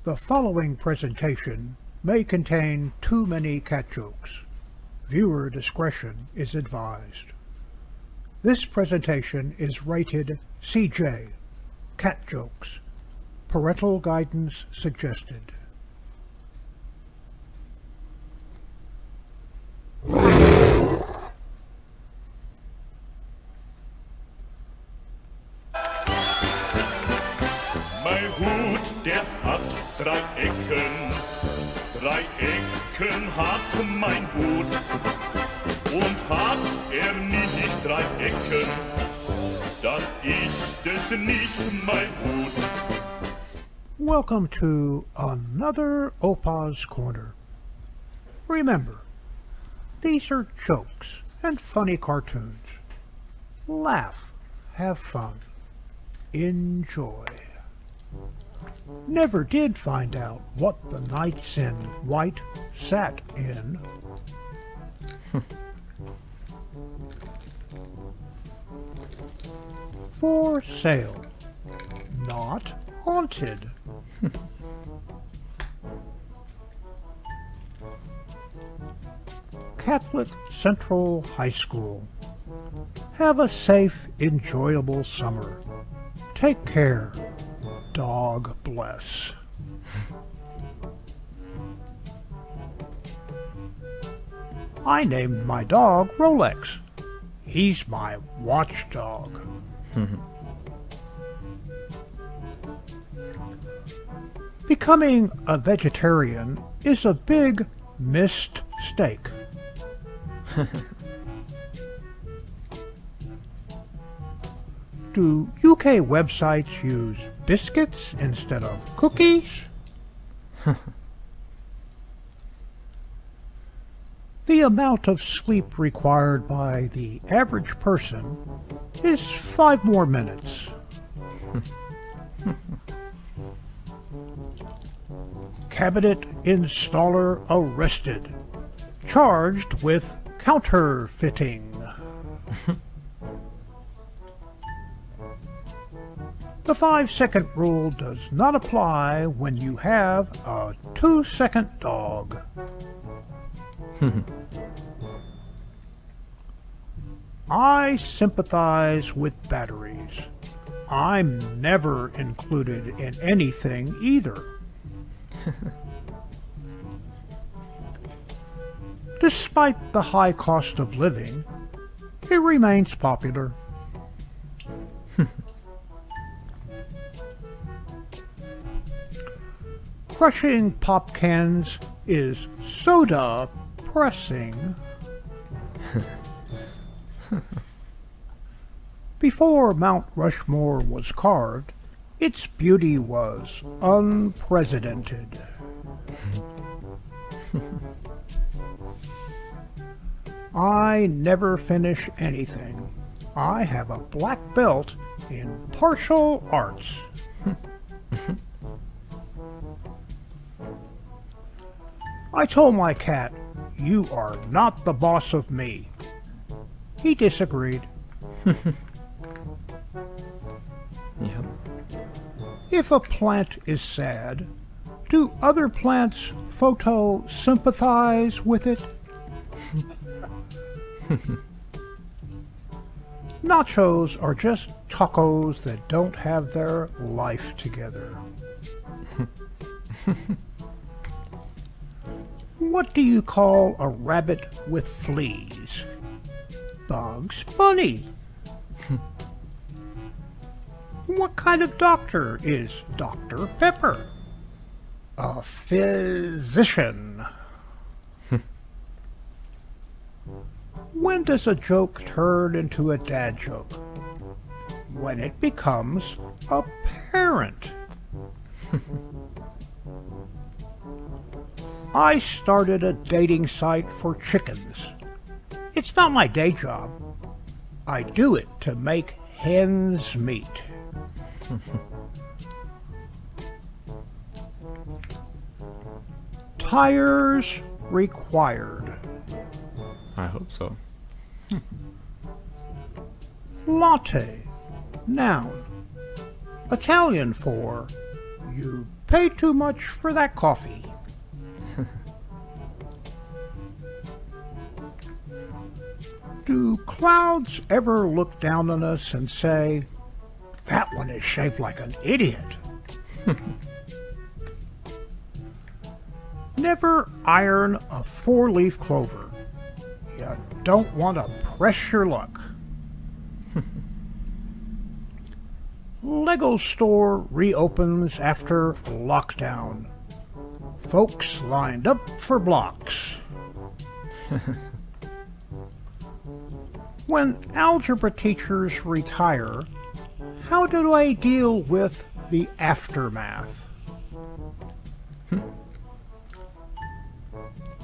The following presentation may contain too many cat jokes. Viewer discretion is advised. This presentation is rated CJ, cat jokes. Parental guidance suggested. Mein Hut, der hat 3 Ecken. 3 Ecken hat mein Hut. Und hat nicht 3 Ecken, dann ist es nicht mein Hut. Welcome to another OPA'S Corner. Remember, these are jokes and funny cartoons. Laugh, have fun, enjoy. Never did find out what the knights in white sat in. For sale, not haunted. Catholic Central High School. Have a safe, enjoyable summer. Take care. Dog bless. I named my dog Rolex. He's my watchdog. Becoming a vegetarian is a big mistake. Do UK websites use biscuits instead of cookies? The amount of sleep required by the average person is 5 more minutes. Cabinet installer arrested, charged with counterfeiting. The 5-second rule does not apply when you have a 2-second dog. I sympathize with batteries. I'm never included in anything either. Despite the high cost of living, it remains popular. Crushing pop cans is soda pressing. Before Mount Rushmore was carved, its beauty was unprecedented. I never finish anything. I have a black belt in martial arts. I told my cat, "You are not the boss of me." He disagreed. Yep. If a plant is sad, do other plants photo-sympathize with it? Nachos are just tacos that don't have their life together. What do you call a rabbit with fleas? Bugs Bunny. What kind of doctor is Dr. Pepper? A physician. When does a joke turn into a dad joke? When it becomes apparent. I started a dating site for chickens. It's not my day job. I do it to make hens meet. Tires required. I hope so. Latte, noun. Italian for you pay too much for that coffee. Do clouds ever look down on us and say, "That one is shaped like an idiot"? Never iron a four-leaf clover. You don't want to press your luck. Lego store reopens after lockdown. Folks lined up for blocks. When algebra teachers retire, how do I deal with the aftermath?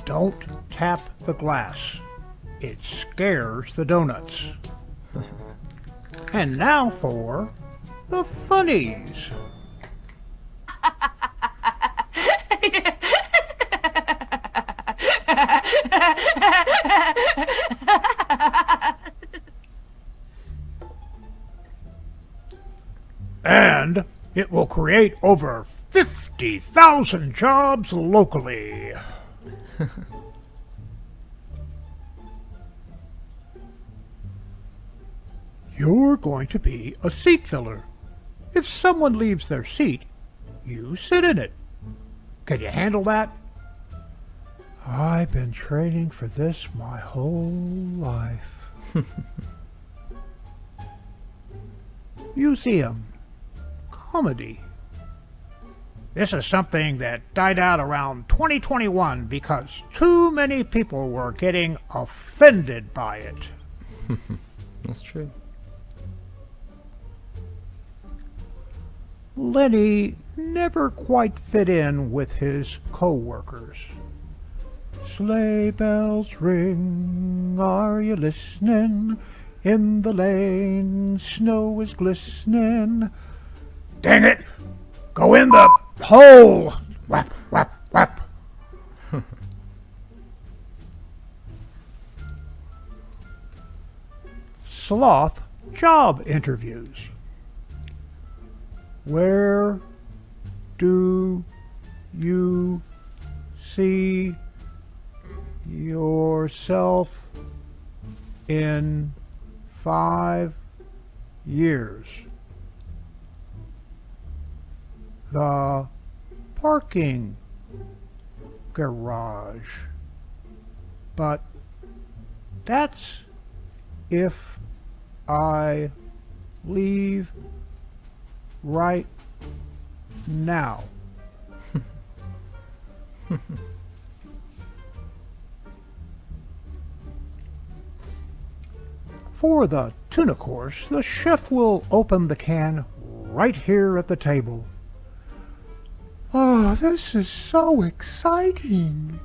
Don't tap the glass. It scares the donuts. And now for the funnies. And it will create over 50,000 jobs locally. You're going to be a seat filler. If someone leaves their seat, you sit in it. Can you handle that? I've been training for this my whole life. Museum. Comedy. This is something that died out around 2021 because too many people were getting offended by it. That's true. Lenny never quite fit in with his co-workers. Sleigh bells ring, are you listening? In the lane, snow is glistening. Dang it! Go in the hole! Whap, whap, whap. Sloth job interviews. Where do you see yourself in 5 years? the parking garage. But that's if I leave right now. For the tuna course, the chef will open the can right here at the table. Oh, this is so exciting.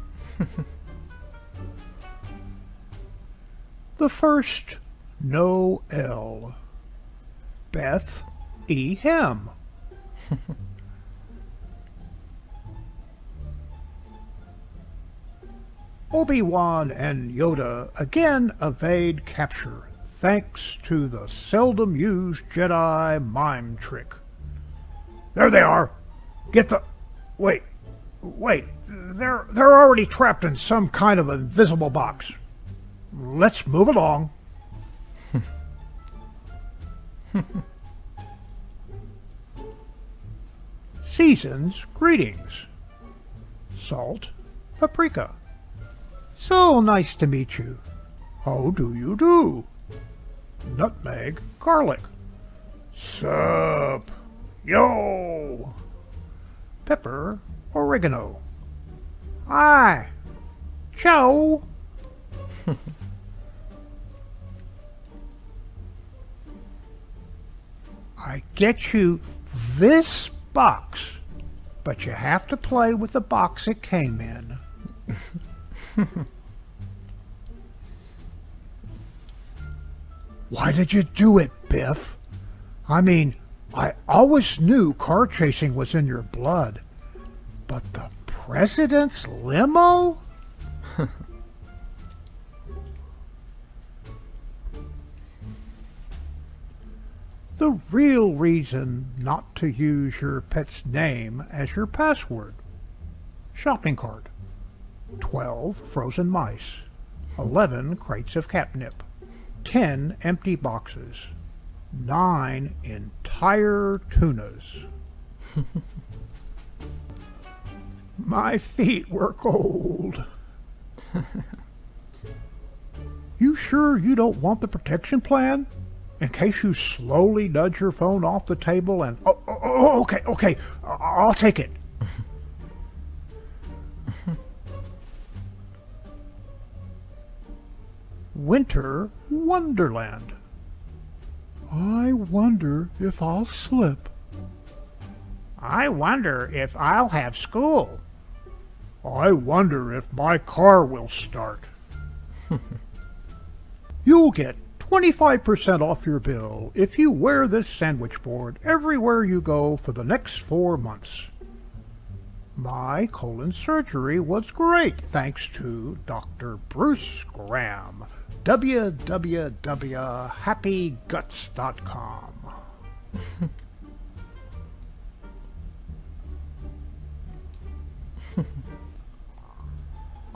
The first Noel. Beth E. Hem. Obi-Wan and Yoda again evade capture, thanks to the seldom used Jedi mime trick. There they are. Get the... Wait. They're already trapped in some kind of invisible box. Let's move along. Season's greetings. Salt, paprika. So nice to meet you. How do you do? Nutmeg, garlic. Sup. Yo. Pepper, oregano. Hi. Ciao. I get you this box, but you have to play with the box it came in. Why did you do it, Biff? I mean, I always knew car chasing was in your blood, but the president's limo? The real reason not to use your pet's name as your password. Shopping cart. 12 frozen mice. 11 crates of catnip. 10 empty boxes. 9 entire tunas. My feet were cold. You sure you don't want the protection plan? In case you slowly nudge your phone off the table and... okay, I'll take it. Winter Wonderland. I wonder if I'll slip. I wonder if I'll have school. I wonder if my car will start. You'll get 25% off your bill if you wear this sandwich board everywhere you go for the next 4 months. My colon surgery was great thanks to Dr. Bruce Graham. www.happyguts.com.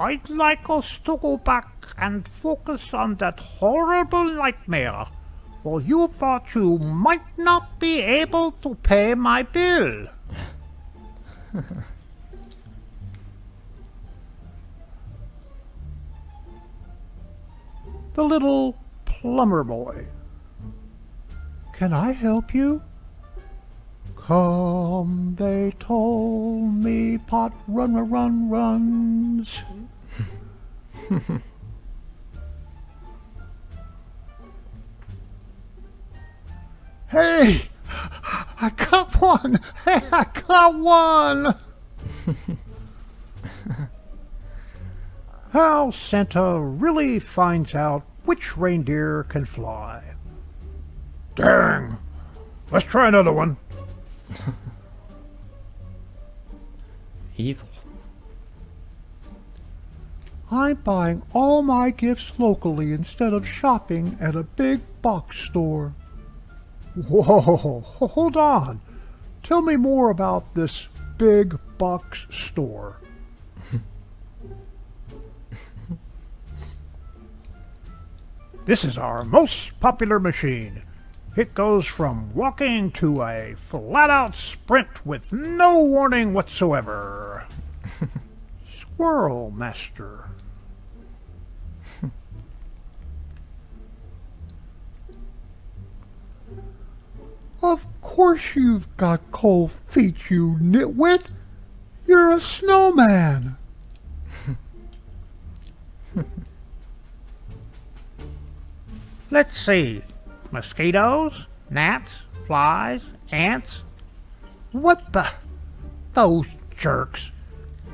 I'd like us to go back and focus on that horrible nightmare where you thought you might not be able to pay my bill. The little plumber boy. Can I help you? Come, they told me, pot runs. Hey, I got one. Hey, I got one. How Santa really finds out which reindeer can fly. Dang. Let's try another one. Evil. I'm buying all my gifts locally instead of shopping at a big box store. Whoa, hold on. Tell me more about this big box store. This is our most popular machine. It goes from walking to a flat-out sprint with no warning whatsoever. Squirrel Master. Of course you've got cold feet, you nitwit. You're a snowman. Let's see. Mosquitoes, gnats, flies, ants. What the? Those jerks.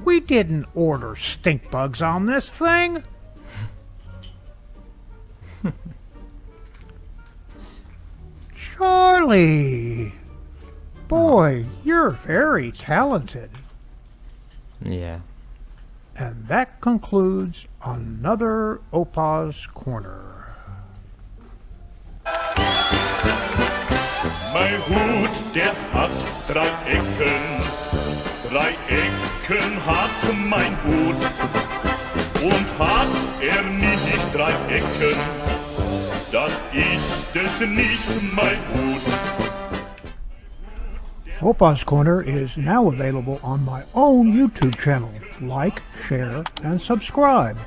We didn't order stink bugs on this thing. Charlie. Boy, you're very talented. Yeah. And that concludes another OPA'S Corner. Mein Hut, der hat 3 Ecken. 3 Ecken hat mein Hut. Und hat nicht 3 Ecken, dann ist es nicht mein Hut. OPA'S Corner is now available on my own YouTube channel. Like, share, and subscribe.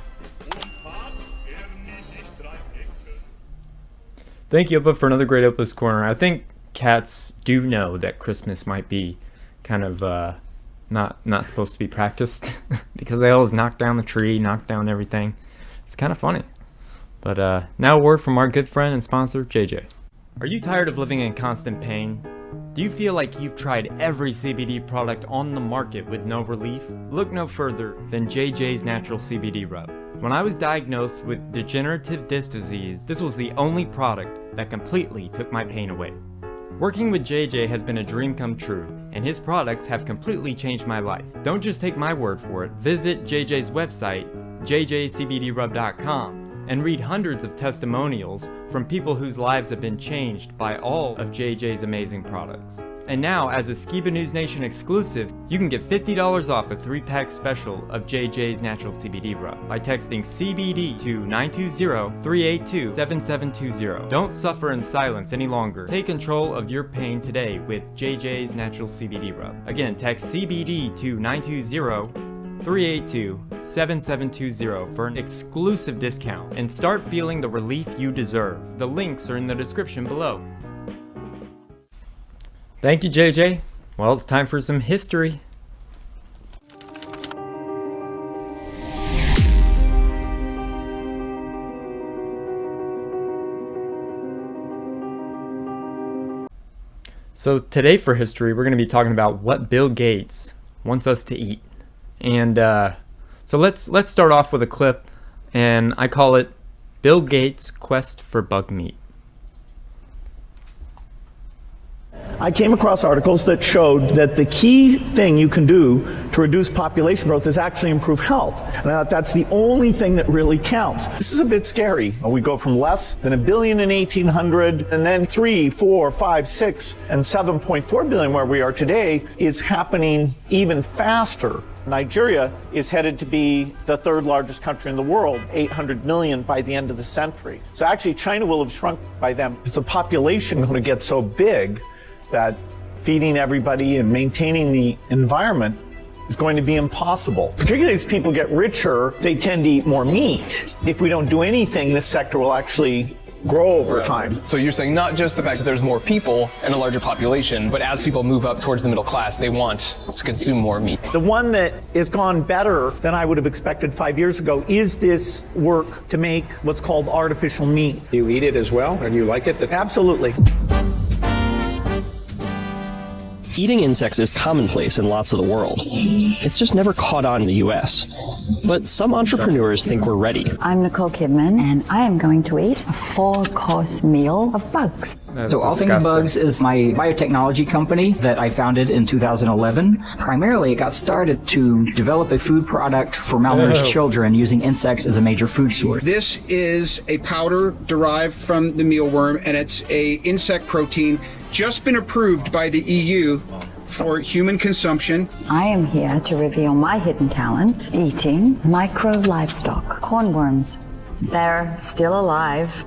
Thank you, Opa, for another great OPA'S Corner. I think cats do know that Christmas might be kind of not supposed to be practiced because they always knock down the tree, knock down everything. It's kind of funny. But now a word from our good friend and sponsor, JJ. Are you tired of living in constant pain? Do you feel like you've tried every CBD product on the market with no relief? Look no further than JJ's Natural CBD Rub. When I was diagnosed with degenerative disc disease, this was the only product that completely took my pain away. Working with JJ has been a dream come true, and his products have completely changed my life. Don't just take my word for it. Visit JJ's website, jjcbdrub.com, and read hundreds of testimonials from people whose lives have been changed by all of JJ's amazing products. And now, as a Skiba News Nation exclusive, you can get $50 off a 3-pack special of JJ's Natural CBD Rub by texting CBD to 920-382-7720. Don't suffer in silence any longer. Take control of your pain today with JJ's Natural CBD Rub. Again, text CBD to 920-382-7720 for an exclusive discount and start feeling the relief you deserve. The links are in the description below. Thank you, JJ. Well, it's time for some history. So today for history, we're going to be talking about what Bill Gates wants us to eat. And so let's start off with a clip, and I call it Bill Gates' Quest for Bug Meat. I came across articles that showed that the key thing you can do to reduce population growth is actually improve health. And that's the only thing that really counts. This is a bit scary. We go from less than 1 billion in 1800, and then 3, 4, 5, 6, and 7.4 billion where we are today is happening even faster. Nigeria is headed to be the 3rd largest country in the world, 800 million by the end of the century. So actually China will have shrunk by then. Is the population going to get so big that feeding everybody and maintaining the environment is going to be impossible? Particularly as people get richer, they tend to eat more meat. If we don't do anything, this sector will actually grow over time. So you're saying not just the fact that there's more people and a larger population, but as people move up towards the middle class, they want to consume more meat. The one that has gone better than I would have expected 5 years ago is this work to make what's called artificial meat. Do you eat it as well, and you like it? Absolutely. Eating insects is commonplace in lots of the world. It's just never caught on in the US. But some entrepreneurs think we're ready. I'm Nicole Kidman, and I am going to eat a 4-course meal of bugs. So All Things Bugs is my biotechnology company that I founded in 2011. Primarily, it got started to develop a food product for malnourished children using insects as a major food source. This is a powder derived from the mealworm, and it's a insect protein just been approved by the EU for human consumption. I am here to reveal my hidden talent, eating micro livestock, cornworms. They're still alive.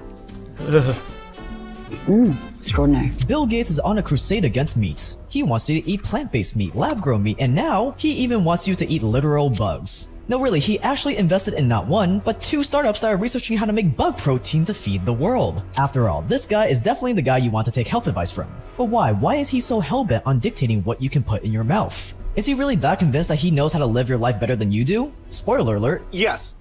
Extraordinary. Bill Gates is on a crusade against meat. He wants you to eat plant-based meat, lab-grown meat, and now he even wants you to eat literal bugs. No, really, he actually invested in not one, but 2 startups that are researching how to make bug protein to feed the world. After all, this guy is definitely the guy you want to take health advice from. But why? Why is he so hell-bent on dictating what you can put in your mouth? Is he really that convinced that he knows how to live your life better than you do? Spoiler alert. Yes.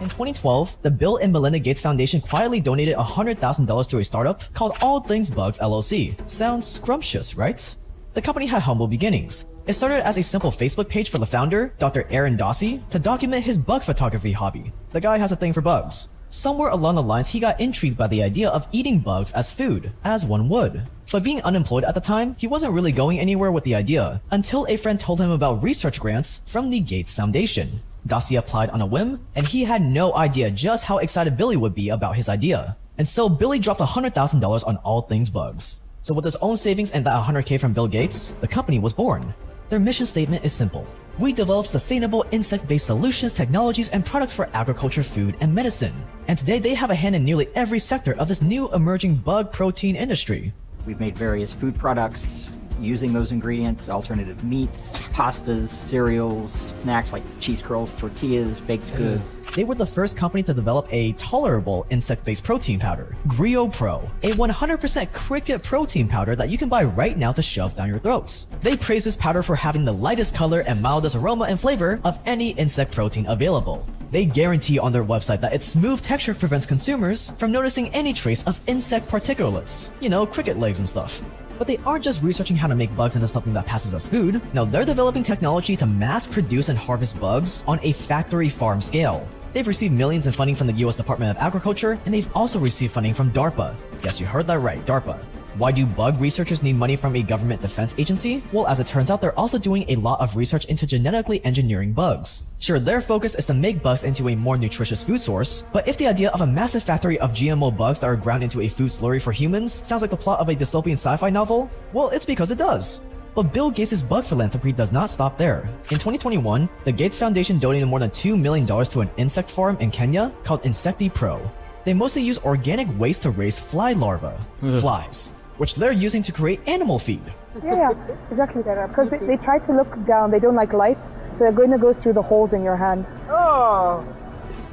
In 2012, the Bill and Melinda Gates Foundation quietly donated $100,000 to a startup called All Things Bugs LLC. Sounds scrumptious, right? The company had humble beginnings. It started as a simple Facebook page for the founder, Dr. Aaron Dossi, to document his bug photography hobby. The guy has a thing for bugs. Somewhere along the lines, he got intrigued by the idea of eating bugs as food, as one would. But being unemployed at the time, he wasn't really going anywhere with the idea, until a friend told him about research grants from the Gates Foundation. Dossi applied on a whim, and he had no idea just how excited Billy would be about his idea. And so Billy dropped $100,000 on All Things Bugs. So with his own savings and that $100K from Bill Gates, the company was born. Their mission statement is simple. We develop sustainable insect-based solutions, technologies, and products for agriculture, food, and medicine. And today they have a hand in nearly every sector of this new emerging bug protein industry. We've made various food products using those ingredients, alternative meats, pastas, cereals, snacks like cheese curls, tortillas, baked goods. They were the first company to develop a tolerable insect-based protein powder, Grio Pro, a 100% cricket protein powder that you can buy right now to shove down your throats. They praise this powder for having the lightest color and mildest aroma and flavor of any insect protein available. They guarantee on their website that its smooth texture prevents consumers from noticing any trace of insect particulates, you know, cricket legs and stuff. But they aren't just researching how to make bugs into something that passes as food. No, they're developing technology to mass produce and harvest bugs on a factory farm scale. They've received millions in funding from the US Department of Agriculture, and they've also received funding from DARPA. Yes, you heard that right, DARPA. Why do bug researchers need money from a government defense agency? Well, as it turns out, they're also doing a lot of research into genetically engineering bugs. Sure, their focus is to make bugs into a more nutritious food source, but if the idea of a massive factory of GMO bugs that are ground into a food slurry for humans sounds like the plot of a dystopian sci-fi novel, well, it's because it does. But Bill Gates' bug philanthropy does not stop there. In 2021, the Gates Foundation donated more than $2 million to an insect farm in Kenya called Insecti Pro. They mostly use organic waste to raise fly larvae, flies, which they're using to create animal feed. Yeah, exactly that. Because they try to look down, they don't like light, so they're going to go through the holes in your hand. Oh!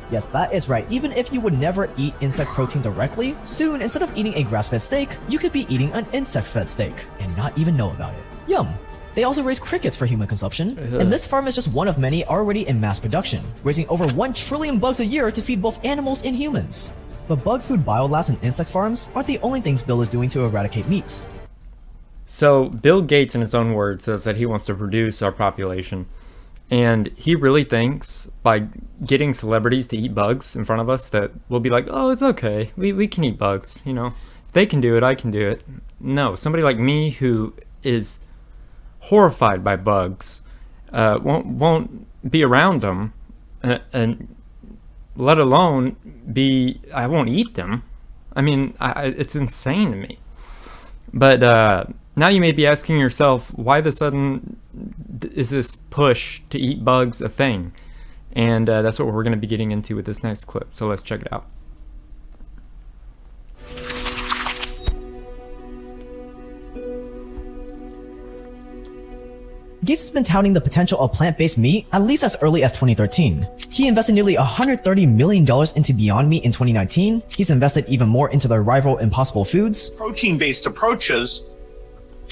Yes, that is right. Even if you would never eat insect protein directly, soon, instead of eating a grass-fed steak, you could be eating an insect-fed steak and not even know about it. Yum! They also raise crickets for human consumption, and this farm is just one of many already in mass production, raising over 1 trillion bugs a year to feed both animals and humans. But bug food biolabs and insect farms aren't the only things Bill is doing to eradicate meat. So Bill Gates, in his own words, says that he wants to reduce our population. And he really thinks by getting celebrities to eat bugs in front of us that we'll be like, oh, it's okay. We can eat bugs, you know. If they can do it, I can do it. No, somebody like me who is horrified by bugs won't be around them and let alone I won't eat them. I mean, it's insane to me. But now you may be asking yourself, why the sudden is this push to eat bugs a thing? And that's what we're going to be getting into with this next clip. So let's check it out. Gates has been touting the potential of plant-based meat at least as early as 2013. He invested nearly $130 million into Beyond Meat in 2019. He's invested even more into their rival Impossible Foods. Protein-based approaches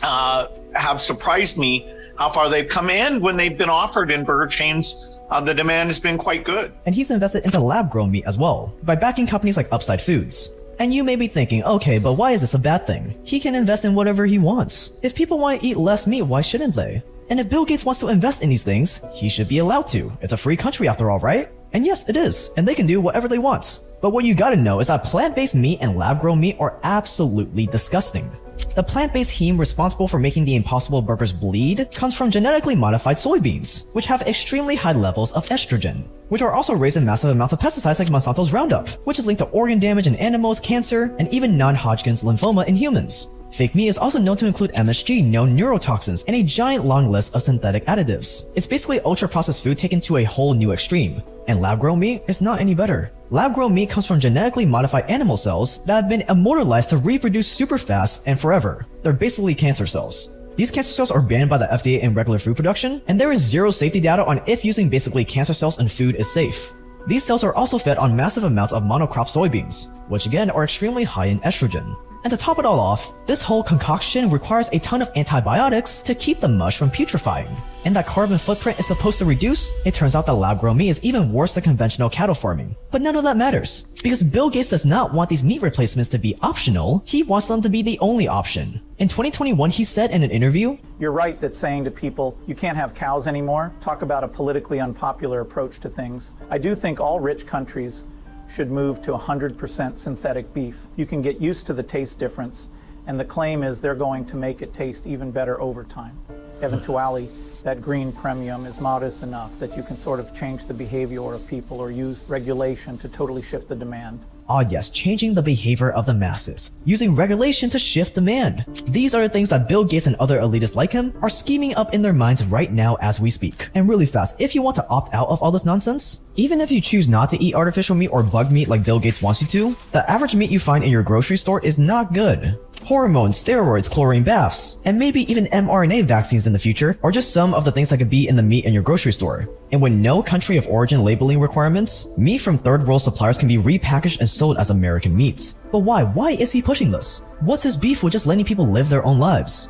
have surprised me how far they've come in when they've been offered in burger chains. The demand has been quite good. And he's invested into lab-grown meat as well, by backing companies like Upside Foods. And you may be thinking, okay, but why is this a bad thing? He can invest in whatever he wants. If people want to eat less meat, why shouldn't they? And if Bill Gates wants to invest in these things, he should be allowed to. It's a free country after all, right? And yes, it is, and they can do whatever they want. But what you gotta know is that plant-based meat and lab-grown meat are absolutely disgusting. The plant-based heme responsible for making the Impossible Burgers bleed comes from genetically modified soybeans, which have extremely high levels of estrogen, which are also raised in massive amounts of pesticides like Monsanto's Roundup, which is linked to organ damage in animals, cancer, and even non-Hodgkin's lymphoma in humans. Fake meat is also known to include MSG, known neurotoxins, and a giant long list of synthetic additives. It's basically ultra-processed food taken to a whole new extreme, and lab-grown meat is not any better. Lab-grown meat comes from genetically modified animal cells that have been immortalized to reproduce super fast and forever. They're basically cancer cells. These cancer cells are banned by the FDA in regular food production, and there is zero safety data on if using basically cancer cells in food is safe. These cells are also fed on massive amounts of monocrop soybeans, which again are extremely high in estrogen. And to top it all off, this whole concoction requires a ton of antibiotics to keep the mush from putrefying. And that carbon footprint is supposed to reduce, it turns out that lab-grown meat is even worse than conventional cattle farming. But none of that matters, because Bill Gates does not want these meat replacements to be optional, he wants them to be the only option. In 2021, he said in an interview, "You're right that saying to people, you can't have cows anymore, talk about a politically unpopular approach to things. I do think all rich countries should move to 100% synthetic beef. You can get used to the taste difference, and the claim is they're going to make it taste even better over time. Eventually, that green premium is modest enough that you can sort of change the behavior of people or use regulation to totally shift the demand." Ah yes, changing the behavior of the masses, using regulation to shift demand. These are the things that Bill Gates and other elitists like him are scheming up in their minds right now as we speak. And really fast, if you want to opt out of all this nonsense, even if you choose not to eat artificial meat or bug meat like Bill Gates wants you to, the average meat you find in your grocery store is not good. Hormones, steroids, chlorine baths, and maybe even mRNA vaccines in the future are just some of the things that could be in the meat in your grocery store. And with no country of origin labeling requirements, meat from third world suppliers can be repackaged and sold as American meats. But why? Why is he pushing this? What's his beef with just letting people live their own lives?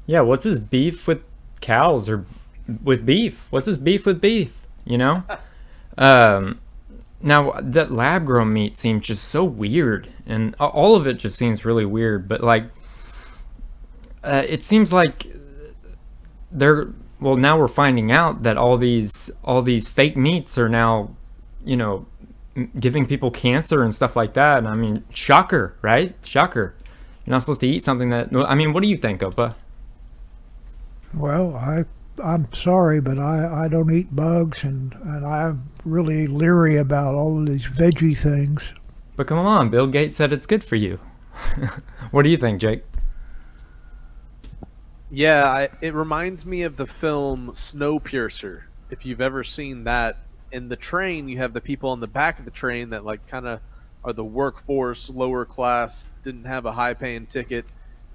Yeah, what's his beef with cows or with beef? What's his beef with beef? You know? Now, that lab-grown meat seems just so weird, and all of it just seems really weird, but, like, it seems like well, now we're finding out that all these fake meats are now, you know, giving people cancer and stuff like that, and I mean, shocker, right? Shocker. You're not supposed to eat something that, I mean, what do you think, Opa? Well, I'm sorry, but I don't eat bugs, and I'm really leery about all of these veggie things. But come on, Bill Gates said it's good for you. What do you think, Jake? Yeah, it reminds me of the film Snowpiercer. If you've ever seen that, in the train, you have the people on the back of the train that like kind of are the workforce, lower class, didn't have a high-paying ticket,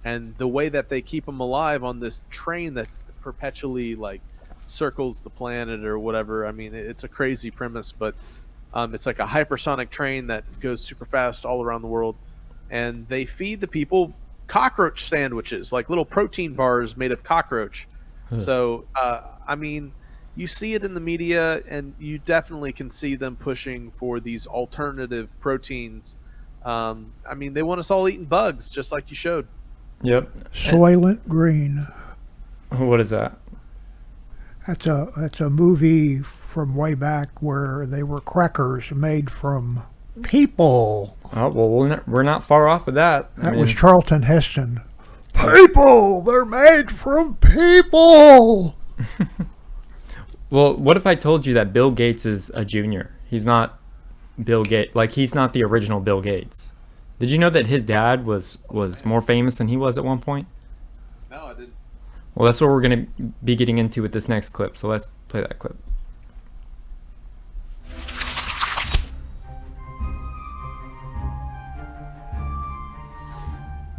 and the way that they keep them alive on this train that perpetually like circles the planet or whatever. I mean, it's a crazy premise, but it's like a hypersonic train that goes super fast all around the world, and they feed the people cockroach sandwiches, like little protein bars made of cockroach. So I mean, you see it in the media, and you definitely can see them pushing for these alternative proteins. I mean, they want us all eating bugs, just like you showed. Yep. Soylent Green. What is that? That's a movie from way back where they were crackers made from people. Oh, well, we're not far off of that. That was Charlton Heston. People! They're made from people! Well, what if I told you that Bill Gates is a junior? He's not Bill Gates. Like, he's not the original Bill Gates. Did you know that his dad was more famous than he was at one point? No, I didn't. Well, that's what we're going to be getting into with this next clip, so let's play that clip.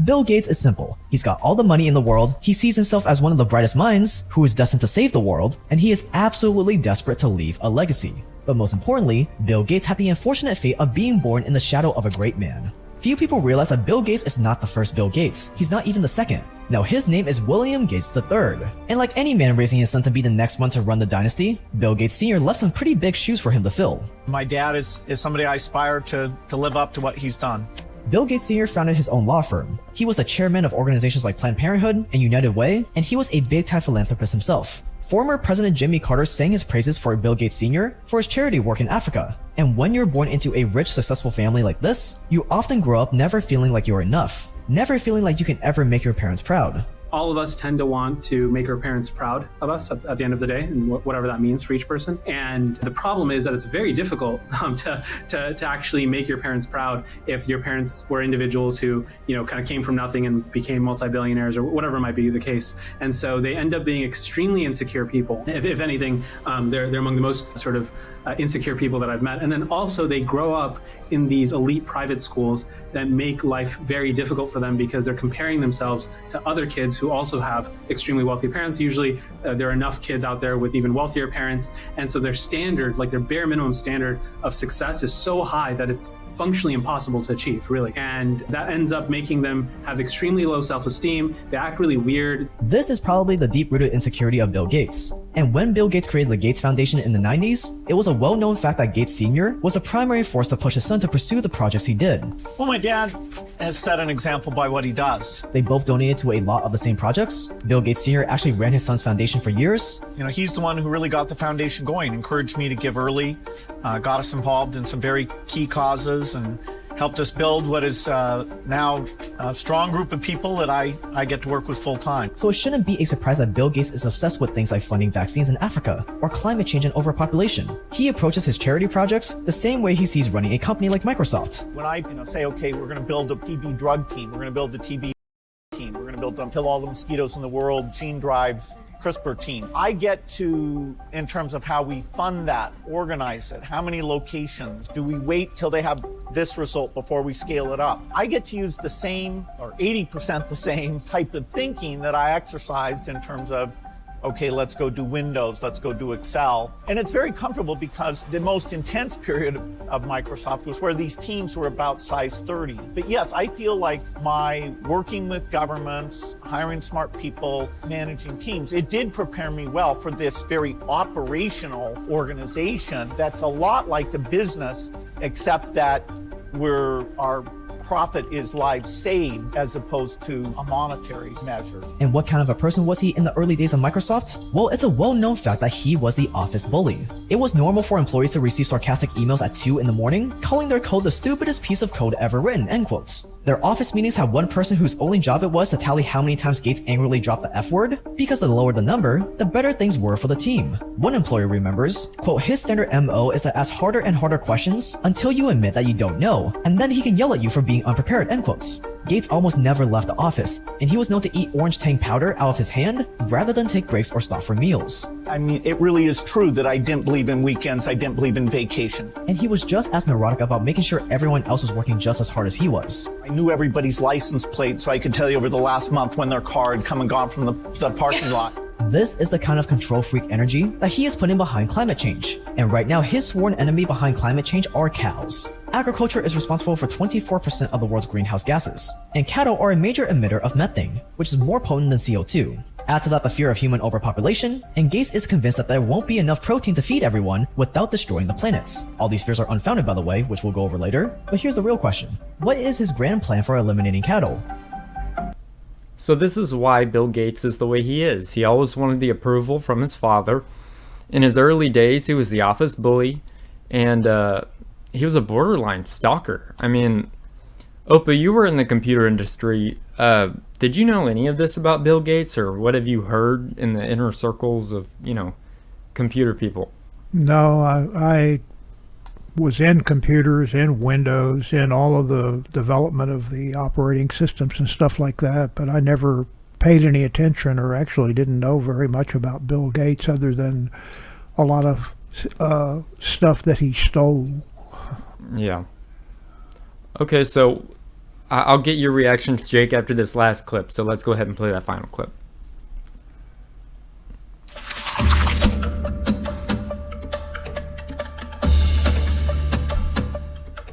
Bill Gates is simple. He's got all the money in the world, he sees himself as one of the brightest minds, who is destined to save the world, and he is absolutely desperate to leave a legacy. But most importantly, Bill Gates had the unfortunate fate of being born in the shadow of a great man. Few people realize that Bill Gates is not the first Bill Gates. He's not even the second. Now his name is William Gates III. And like any man raising his son to be the next one to run the dynasty, Bill Gates Sr. left some pretty big shoes for him to fill. My dad is somebody I aspire to live up to what he's done. Bill Gates Sr. founded his own law firm. He was the chairman of organizations like Planned Parenthood and United Way, and he was a big-time philanthropist himself. Former President Jimmy Carter sang his praises for Bill Gates Sr. for his charity work in Africa. And when you're born into a rich, successful family like this, you often grow up never feeling like you're enough, never feeling like you can ever make your parents proud. all of us tend to want to make our parents proud of us at the end of the day, and whatever that means for each person. And the problem is that it's very difficult to actually make your parents proud if your parents were individuals who, kind of came from nothing and became multi-billionaires or whatever might be the case. And so they end up being extremely insecure people. If anything, they're among the most sort of insecure people that I've met. And then also they grow up in these elite private schools that make life very difficult for them because they're comparing themselves to other kids who also have extremely wealthy parents. Usually there are enough kids out there with even wealthier parents. And so their standard, like their bare minimum standard of success is so high that it's functionally impossible to achieve, really. And that ends up making them have extremely low self-esteem. They act really weird. This is probably the deep-rooted insecurity of Bill Gates. And when Bill Gates created the Gates Foundation in the 90s, it was a well-known fact that Gates Sr. was the primary force to push his son to pursue the projects he did. Well, my dad has set an example by what he does. They both donated to a lot of the same projects. Bill Gates Sr. actually ran his son's foundation for years. He's the one who really got the foundation going, encouraged me to give early, got us involved in some very key causes, and helped us build what is now a strong group of people that I get to work with full time. So it shouldn't be a surprise that Bill Gates is obsessed with things like funding vaccines in Africa or climate change and overpopulation. He approaches his charity projects the same way he sees running a company like Microsoft. When I say, okay, we're going to build a TB drug team, we're going to build a TB team, we're going to build them, kill all the mosquitoes in the world, gene drive CRISPR team. I get to, in terms of how we fund that, organize it, how many locations, do we wait till they have this result before we scale it up? I get to use the same, or 80% the same type of thinking that I exercised in terms of, okay, let's go do Windows, let's go do Excel. And it's very comfortable because the most intense period of Microsoft was where these teams were about size 30. But yes, I feel like my working with governments, hiring smart people, managing teams, it did prepare me well for this very operational organization that's a lot like the business, except that our profit is lives saved as opposed to a monetary measure. And what kind of a person was he in the early days of Microsoft? Well, it's a well-known fact that he was the office bully. It was normal for employees to receive sarcastic emails at 2 in the morning, calling their code the stupidest piece of code ever written, end quotes. Their office meetings had one person whose only job it was to tally how many times Gates angrily dropped the F word, because the lower the number, the better things were for the team. One employee remembers, quote, his standard MO is to ask harder and harder questions until you admit that you don't know, and then he can yell at you for being unprepared, end quotes. Gates almost never left the office, and he was known to eat orange tang powder out of his hand rather than take breaks or stop for meals. I mean, it really is true that I didn't believe in weekends, I didn't believe in vacation. And he was just as neurotic about making sure everyone else was working just as hard as he was. I knew everybody's license plate, so I could tell you over the last month when their car had come and gone from the parking lot. This is the kind of control freak energy that he is putting behind climate change. And right now, his sworn enemy behind climate change are cows. Agriculture is responsible for 24% of the world's greenhouse gases, and cattle are a major emitter of methane, which is more potent than CO2. Add to that the fear of human overpopulation, and Gates is convinced that there won't be enough protein to feed everyone without destroying the planets. All these fears are unfounded, by the way, which we'll go over later. But here's the real question. What is his grand plan for eliminating cattle? So this is why Bill Gates is the way he is. He always wanted the approval from his father. In his early days, he was the office bully, and he was a borderline stalker. I mean, Opa, you were in the computer industry. Did you know any of this about Bill Gates, or what have you heard in the inner circles of, computer people? No, I was in computers, in Windows, in all of the development of the operating systems and stuff like that, but I never paid any attention or actually didn't know very much about Bill Gates other than a lot of stuff that he stole. Yeah. Okay, so I'll get your reactions, Jake, after this last clip, so let's go ahead and play that final clip.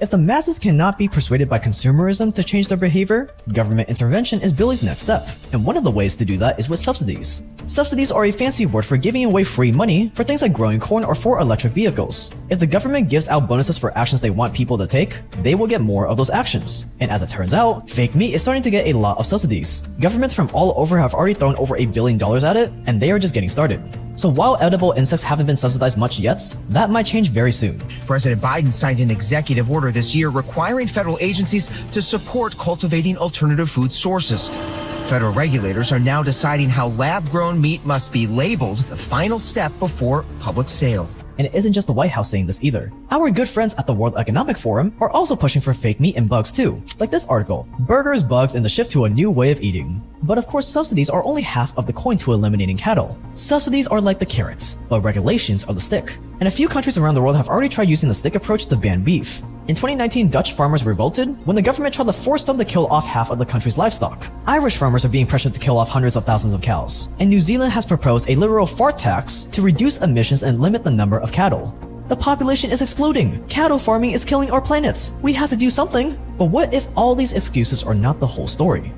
If the masses cannot be persuaded by consumerism to change their behavior, government intervention is Billy's next step, and one of the ways to do that is with subsidies. Subsidies are a fancy word for giving away free money for things like growing corn or for electric vehicles. If the government gives out bonuses for actions they want people to take, they will get more of those actions. And as it turns out, fake meat is starting to get a lot of subsidies. Governments from all over have already thrown over $1 billion at it, and they are just getting started. So while edible insects haven't been subsidized much yet, that might change very soon. President Biden signed an executive order this year requiring federal agencies to support cultivating alternative food sources. Federal regulators are now deciding how lab-grown meat must be labeled, the final step before public sale. And it isn't just the White House saying this either. Our good friends at the World Economic Forum are also pushing for fake meat and bugs too. Like this article, Burgers, Bugs, and the Shift to a New Way of Eating. But of course, subsidies are only half of the coin to eliminating cattle. Subsidies are like the carrots, but regulations are the stick. And a few countries around the world have already tried using the stick approach to ban beef. In 2019, Dutch farmers revolted when the government tried to force them to kill off half of the country's livestock. Irish farmers are being pressured to kill off hundreds of thousands of cows. And New Zealand has proposed a literal fart tax to reduce emissions and limit the number of cattle. The population is exploding. Cattle farming is killing our planets. We have to do something. But what if all these excuses are not the whole story?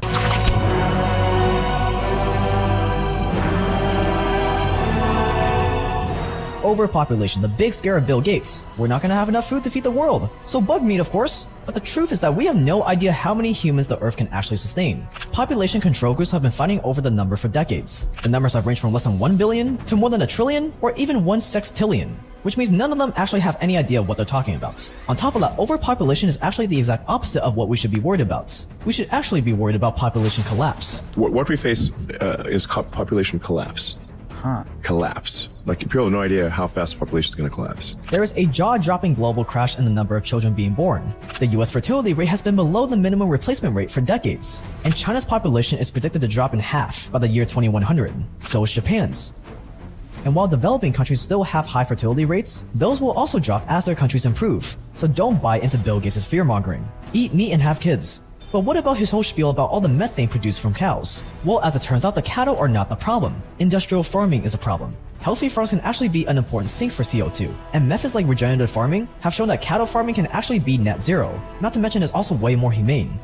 Overpopulation, the big scare of Bill Gates. We're not gonna have enough food to feed the world. So bug meat, of course. But the truth is that we have no idea how many humans the Earth can actually sustain. Population control groups have been fighting over the number for decades. The numbers have ranged from less than 1 billion to more than 1 trillion or even 1 sextillion, which means none of them actually have any idea what they're talking about. On top of that, overpopulation is actually the exact opposite of what we should be worried about. We should actually be worried about population collapse. What we face is population collapse. Collapse. Like, people have no idea how fast the population is going to collapse. There is a jaw-dropping global crash in the number of children being born. The US fertility rate has been below the minimum replacement rate for decades, and China's population is predicted to drop in half by the year 2100. So is Japan's. And while developing countries still have high fertility rates, those will also drop as their countries improve. So don't buy into Bill Gates' fear-mongering. Eat meat and have kids. But what about his whole spiel about all the methane produced from cows? Well, as it turns out, the cattle are not the problem. Industrial farming is the problem. Healthy farms can actually be an important sink for CO2, and methods like regenerative farming have shown that cattle farming can actually be net zero, not to mention it's also way more humane.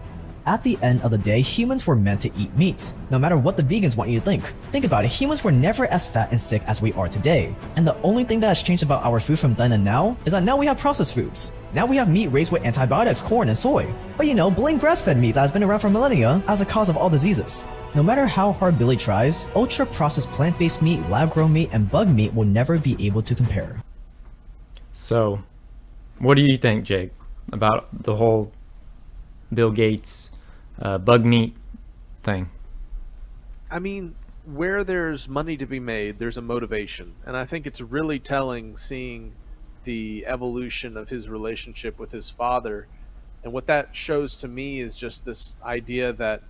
At the end of the day, humans were meant to eat meat, no matter what the vegans want you to think. Think about it, humans were never as fat and sick as we are today. And the only thing that has changed about our food from then and now is that now we have processed foods. Now we have meat raised with antibiotics, corn, and soy. But you know, blame grass-fed meat that has been around for millennia as the cause of all diseases. No matter how hard Billy tries, ultra-processed plant-based meat, lab-grown meat, and bug meat will never be able to compare. So, what do you think, Jake, about the whole Bill Gates bug meat thing? I mean, where there's money to be made, there's a motivation. And I think it's really telling seeing the evolution of his relationship with his father. And what that shows to me is just this idea that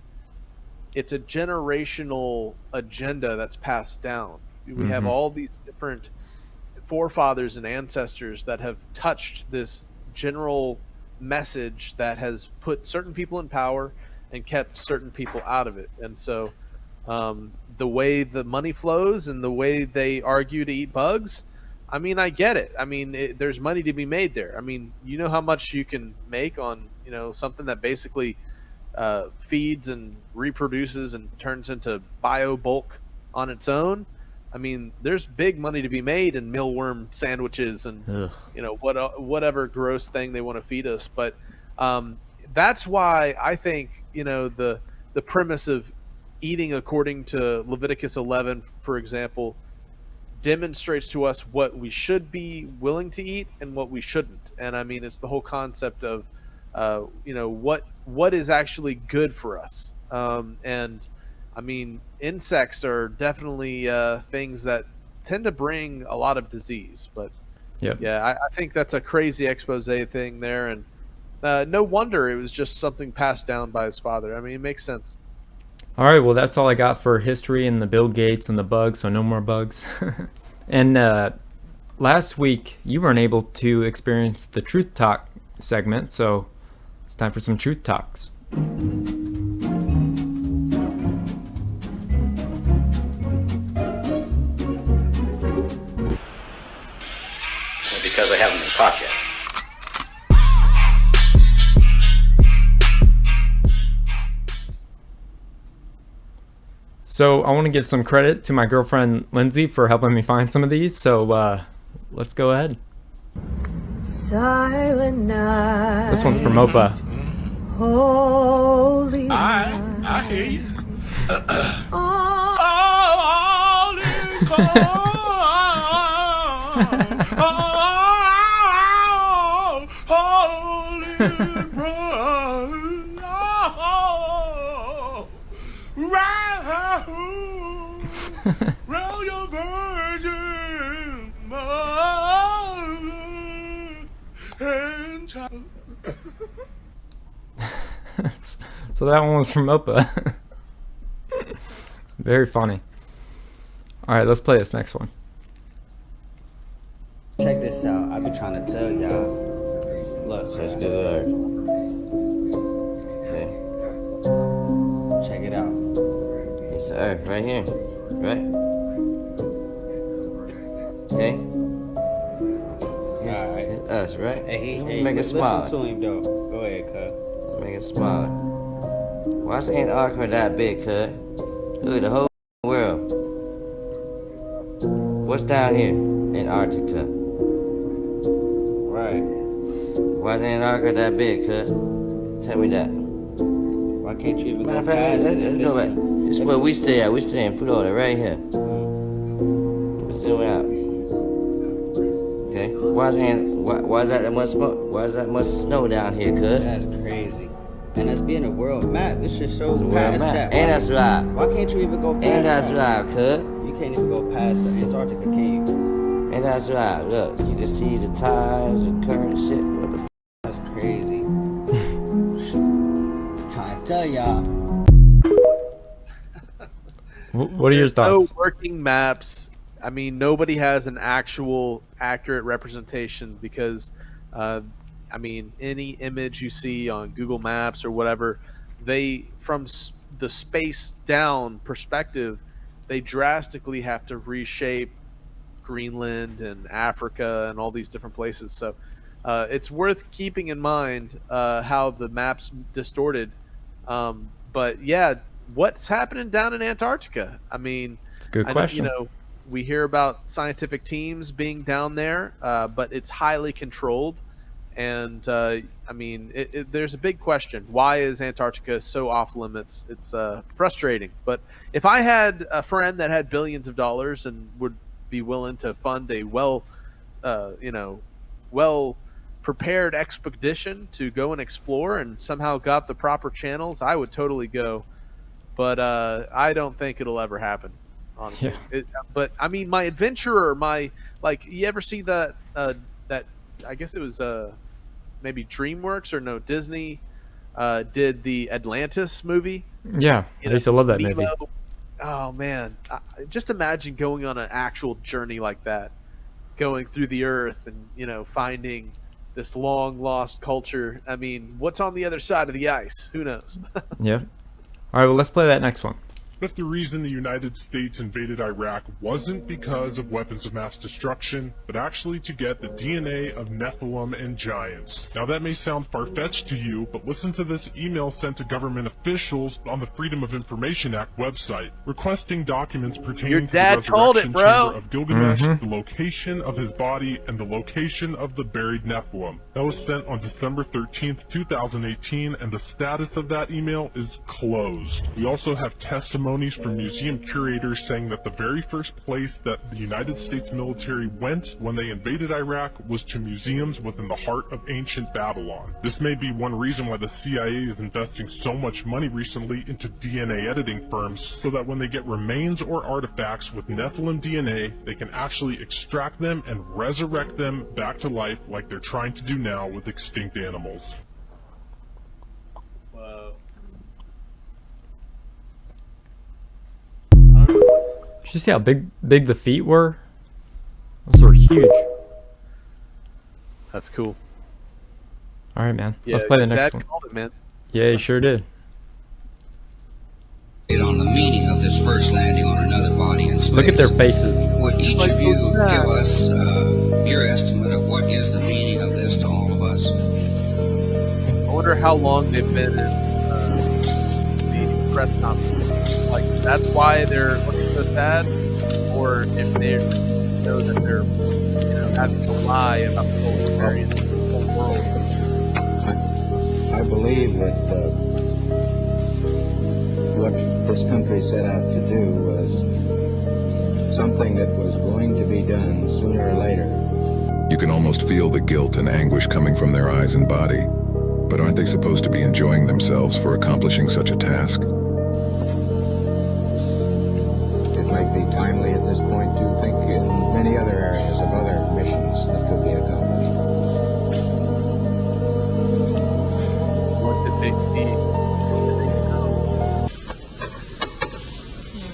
it's a generational agenda that's passed down. We have all these different forefathers and ancestors that have touched this general message that has put certain people in power and kept certain people out of it. And so the way the money flows and the way they argue to eat bugs, I mean, I get it. I mean, there's money to be made there. I mean, you know how much you can make on, you know, something that basically feeds and reproduces and turns into bio bulk on its own. I mean, there's big money to be made in mealworm sandwiches and you know, whatever gross thing they want to feed us. But that's why I think, you know, the premise of eating according to Leviticus 11, for example, demonstrates to us what we should be willing to eat and what we shouldn't. And I mean, it's the whole concept of you know, what is actually good for us. And I mean, insects are definitely things that tend to bring a lot of disease. But yeah, I think that's a crazy expose thing there. And no wonder it was just something passed down by his father. I mean, it makes sense. All right, well, that's all I got for history and the Bill Gates and the bugs, so no more bugs. And last week, you weren't able to experience the Truth Talk segment, so it's time for some Truth Talks. Because I haven't been caught yet. So I want to give some credit to my girlfriend Lindsay for helping me find some of these. So let's go ahead. Silent night. This one's from OPA. Holy night. I hear you. Holy brother, right. Roll your virgin and child. So that one was from OPA. Very funny. Alright, let's play this next one. Check this out. I've been trying to tell y'all. Look, so it's good. Okay. Check it out. It's the Earth right here, right? Okay. It's us, right? Hey, make it smaller. Listen to him though. Go ahead, cuz. Make it smaller. Why is Antarctica that big, cuz? Look at the whole world. What's down here? Antarctica. Right. Why is Antarctica that big, cuz? Tell me that. Why can't you even go past it? Let's go back. This is where we stay at. We stay in Florida, right here. Let's zoom out. Okay. Why is that much smoke? Why is that much snow down here, cuz? That's crazy. And that's being a world map. This just shows past that. And that's right. Why can't you even go past that? And that's right, cuz. You can't even go past the Antarctica, can you? And that's right. Look, you can see the tides, the current shit. What the f? That's crazy. Trying to tell y'all. What are your thoughts? No working maps. I mean, nobody has an actual accurate representation because, I mean, any image you see on Google Maps or whatever, they, from the space down perspective, they drastically have to reshape Greenland and Africa and all these different places. So it's worth keeping in mind how the map's distorted. But yeah, what's happening down in Antarctica? I mean, it's a good question. You know, we hear about scientific teams being down there, but it's highly controlled. And I mean, there's a big question. Why is Antarctica so off limits? It's frustrating. But if I had a friend that had billions of dollars and would be willing to fund a well prepared expedition to go and explore and somehow got the proper channels, I would totally go. But I don't think it'll ever happen, honestly. Yeah. But I mean, my adventurer, you ever see that I guess it was maybe DreamWorks or no, Disney did the Atlantis movie. Yeah, I used to love that movie. Oh man, just imagine going on an actual journey like that, going through the earth and finding this long lost culture. I mean, what's on the other side of the ice? Who knows? Yeah. All right, well, let's play that next one. But the reason the United States invaded Iraq wasn't because of weapons of mass destruction, but actually to get the DNA of Nephilim and giants. Now that may sound far-fetched to you, but listen to this email sent to government officials on the Freedom of Information Act website, requesting documents pertaining to the Resurrection Chamber of Gilgamesh, the location of his body, and the location of the buried Nephilim. That was sent on December 13th, 2018, and the status of that email is closed. We also have testimony from museum curators saying that the very first place that the United States military went when they invaded Iraq was to museums within the heart of ancient Babylon. This may be one reason why the CIA is investing so much money recently into DNA editing firms, so that when they get remains or artifacts with Nephilim DNA, they can actually extract them and resurrect them back to life like they're trying to do now with extinct animals. Did you see how big the feet were? Those were huge. That's cool. All right, man. Yeah, let's play the next Dad one. called it, man. Yeah, he sure did. On the meaning of this first landing on another body in space. Look at their faces. Would each of you give us your estimate of what is the meaning of this to all of us? I wonder how long they've been in the press conference. Like, that's why they're looking so sad, or if they know that they're having to lie about the whole experience, the whole world. I believe that what this country set out to do was something that was going to be done sooner or later. You can almost feel the guilt and anguish coming from their eyes and body. But aren't they supposed to be enjoying themselves for accomplishing such a task? It might be time this point to think in many other areas of other missions that could be accomplished. What did they see?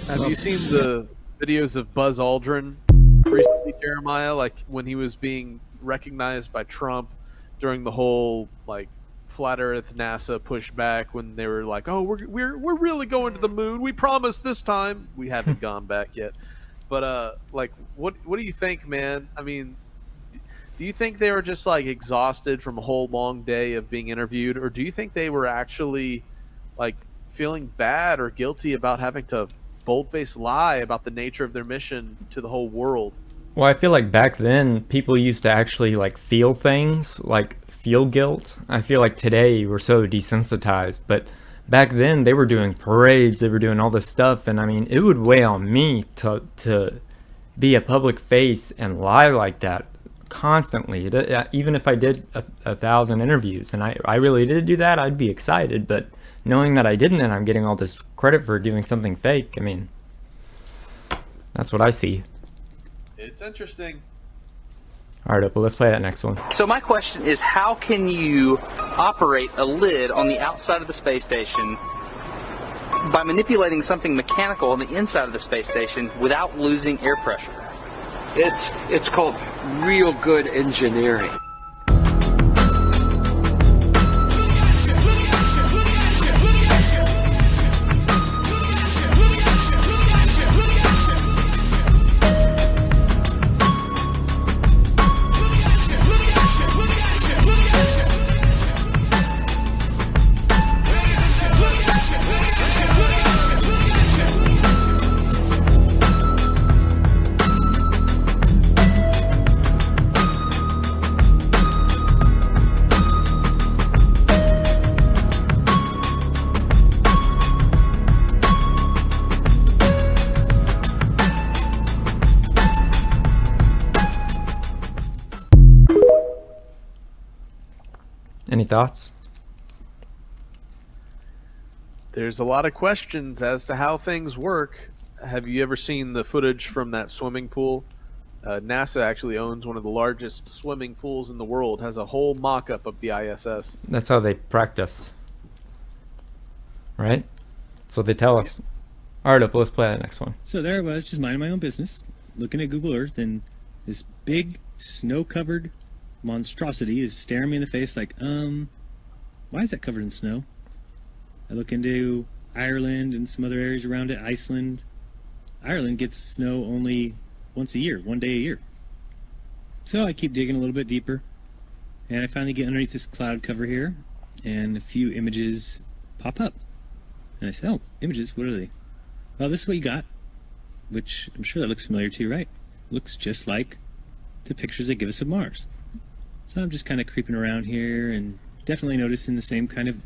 Have you seen the videos of Buzz Aldrin recently, Jeremiah? Like when he was being recognized by Trump during the whole like flat Earth NASA pushback, when they were like, "Oh, we're really going to the moon. We promised this time." We haven't gone back yet, but like, what do you think, man? I mean, do you think they were just like exhausted from a whole long day of being interviewed, or do you think they were actually like feeling bad or guilty about having to bold-faced lie about the nature of their mission to the whole world? Well, I feel like back then people used to actually like feel things, like feel guilt. I feel like today we're so desensitized, but back then they were doing parades, they were doing all this stuff, and I mean, it would weigh on me to be a public face and lie like that constantly. Even if I did 1,000 interviews and I really did do that, I'd be excited, but knowing that I didn't and I'm getting all this credit for doing something fake, I mean, that's what I see. It's interesting. All right, well, let's play that next one. So my question is, how can you operate a lid on the outside of the space station by manipulating something mechanical on the inside of the space station without losing air pressure? It's called real good engineering. Any thoughts? There's a lot of questions as to how things work. Have you ever seen the footage from that swimming pool? NASA actually owns one of the largest swimming pools in the world, has a whole mock-up of the ISS. That's how they practice, right? So they tell us. All right, let's play that next one. So there I was, just minding my own business, looking at Google Earth, and this big snow-covered monstrosity is staring me in the face like, why is that covered in snow? I look into Ireland and some other areas around it, Iceland. Ireland gets snow only once a year, 1 day a year. So I keep digging a little bit deeper, and I finally get underneath this cloud cover here, and a few images pop up. And I say, oh, images, what are they? Well, this is what you got, which I'm sure that looks familiar to you, right? Looks just like the pictures they give us of Mars. So I'm just kind of creeping around here and definitely noticing the same kind of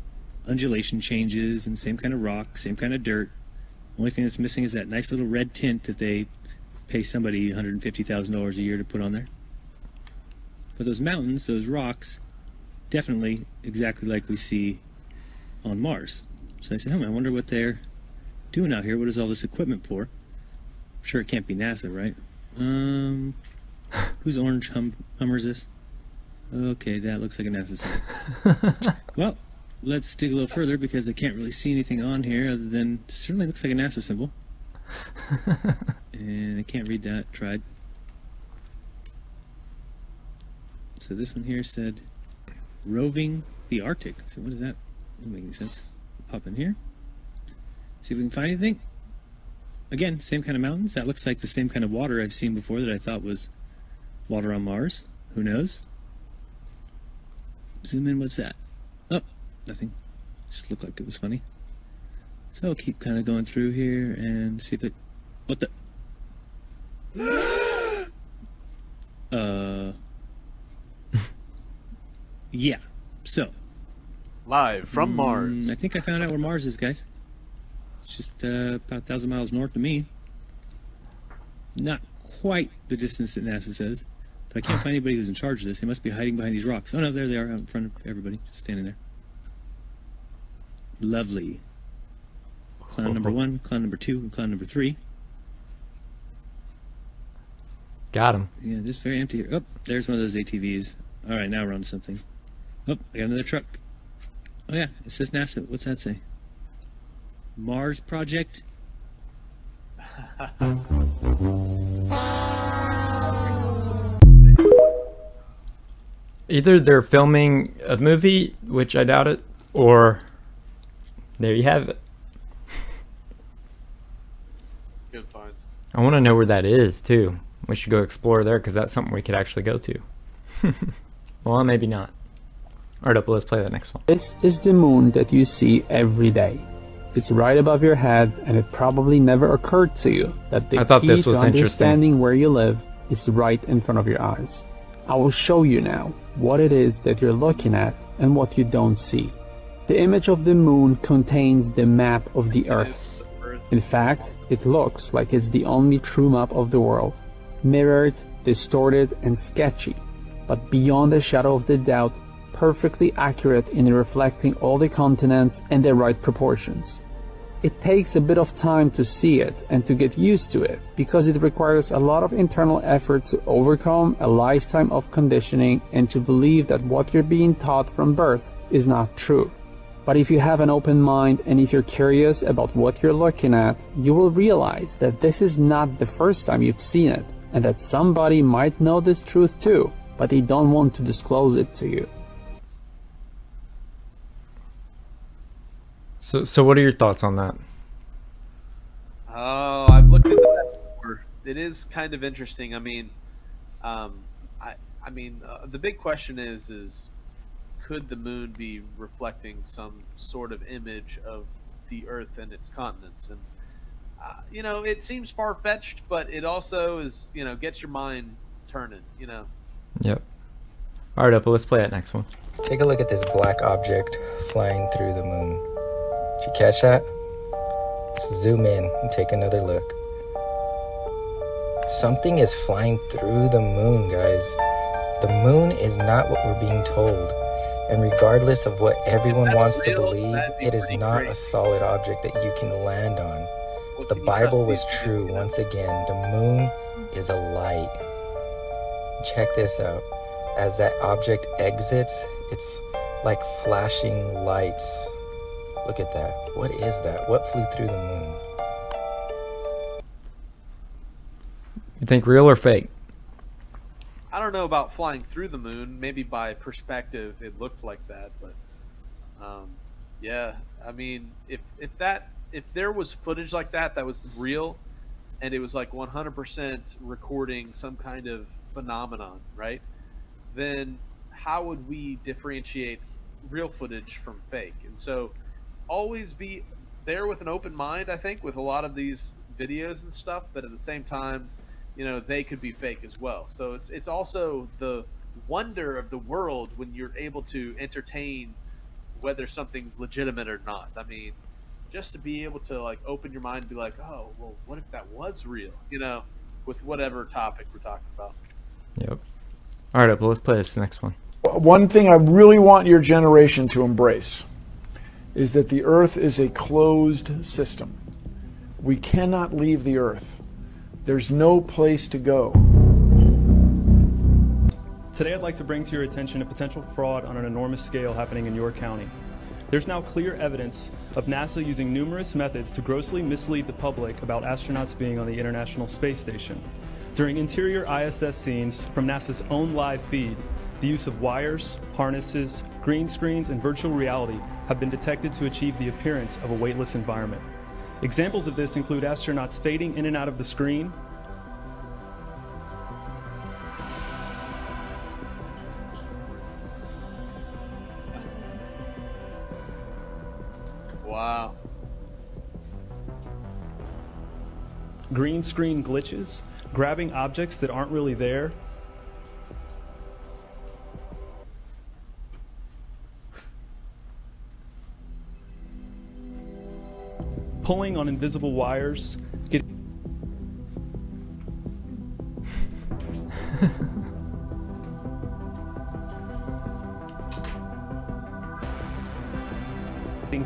undulation changes and same kind of rock, same kind of dirt. Only thing that's missing is that nice little red tint that they pay somebody $150,000 a year to put on there. But those mountains, those rocks, definitely exactly like we see on Mars. So I said, I wonder what they're doing out here. What is all this equipment for? I'm sure it can't be NASA, right? Whose orange Hummer is this? Okay, that looks like a NASA symbol. Well, let's dig a little further because I can't really see anything on here other than it certainly looks like a NASA symbol. And I can't read that. Tried. So this one here said roving the Arctic. So what is that? Doesn't make any sense. Pop in here. See if we can find anything. Again, same kind of mountains. That looks like the same kind of water I've seen before that I thought was water on Mars. Who knows? Zoom in, what's that? Oh, nothing. Just looked like it was funny. So I'll keep kind of going through here and see if it... What the... Yeah, so... Live from Mars. I think I found out where Mars is, guys. It's just about 1,000 miles north of me. Not quite the distance that NASA says. But I can't find anybody who's in charge of this. They must be hiding behind these rocks. Oh no, there they are out in front of everybody, just standing there. Lovely. Cloud number 1, cloud number 2, and cloud number 3. Got him. Yeah, just very empty here. Oh, there's one of those ATVs. All right, now we're on to something. Oh, I got another truck. Oh yeah, it says NASA. What's that say? Mars Project? Either they're filming a movie, which I doubt it, or there you have it. Good find. I want to know where that is, too. We should go explore there, because that's something we could actually go to. Well, maybe not. Alright, Opal, let's play the next one. This is the moon that you see every day. It's right above your head, and it probably never occurred to you that the key to understanding where you live is right in front of your eyes. I will show you now what it is that you're looking at and what you don't see. The image of the moon contains the map of the Earth. In fact, it looks like it's the only true map of the world. Mirrored, distorted, and sketchy, but beyond a shadow of the doubt, perfectly accurate in reflecting all the continents and their right proportions. It takes a bit of time to see it and to get used to it, because it requires a lot of internal effort to overcome a lifetime of conditioning and to believe that what you're being taught from birth is not true. But if you have an open mind and if you're curious about what you're looking at, you will realize that this is not the first time you've seen it, and that somebody might know this truth too, but they don't want to disclose it to you. So what are your thoughts on that? Oh, I've looked into that before. It is kind of interesting. I mean, the big question is could the moon be reflecting some sort of image of the Earth and its continents? And it seems far-fetched, but it also is, gets your mind turning. Yep. All right, Opal, let's play that next one. Take a look at this black object flying through the moon. Did you catch that? Let's zoom in and take another look. Something is flying through the moon, guys. The moon is not what we're being told. And regardless of what everyone wants to believe, it is not a solid object that you can land on. The Bible was true once again. The moon is a light. Check this out. As that object exits, it's like flashing lights. Look at that. What is that? What flew through the moon? You think real or fake? I don't know about flying through the moon. Maybe by perspective it looked like that, but yeah. I mean, if there was footage like that was real, and it was like 100% recording some kind of phenomenon, right? Then how would we differentiate real footage from fake? And so always be there with an open mind, I think, with a lot of these videos and stuff, but at the same time, they could be fake as well. So it's also the wonder of the world when you're able to entertain whether something's legitimate or not. I mean, just to be able to like open your mind and be like, oh, well, what if that was real? With whatever topic we're talking about. Yep. All right, let's play this next one. One thing I really want your generation to embrace is that the Earth is a closed system. We cannot leave the Earth. There's no place to go. Today I'd like to bring to your attention a potential fraud on an enormous scale happening in your county. There's now clear evidence of NASA using numerous methods to grossly mislead the public about astronauts being on the International Space Station. During interior ISS scenes from NASA's own live feed, the use of wires, harnesses, green screens, and virtual reality have been detected to achieve the appearance of a weightless environment. Examples of this include astronauts fading in and out of the screen, Wow. green screen glitches, grabbing objects that aren't really there, pulling on invisible wires, getting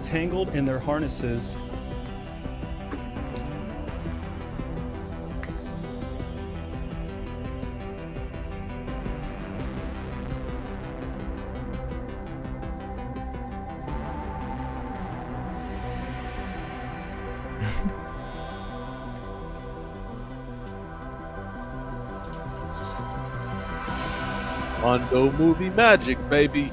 tangled in their harnesses, Mondo movie magic, baby.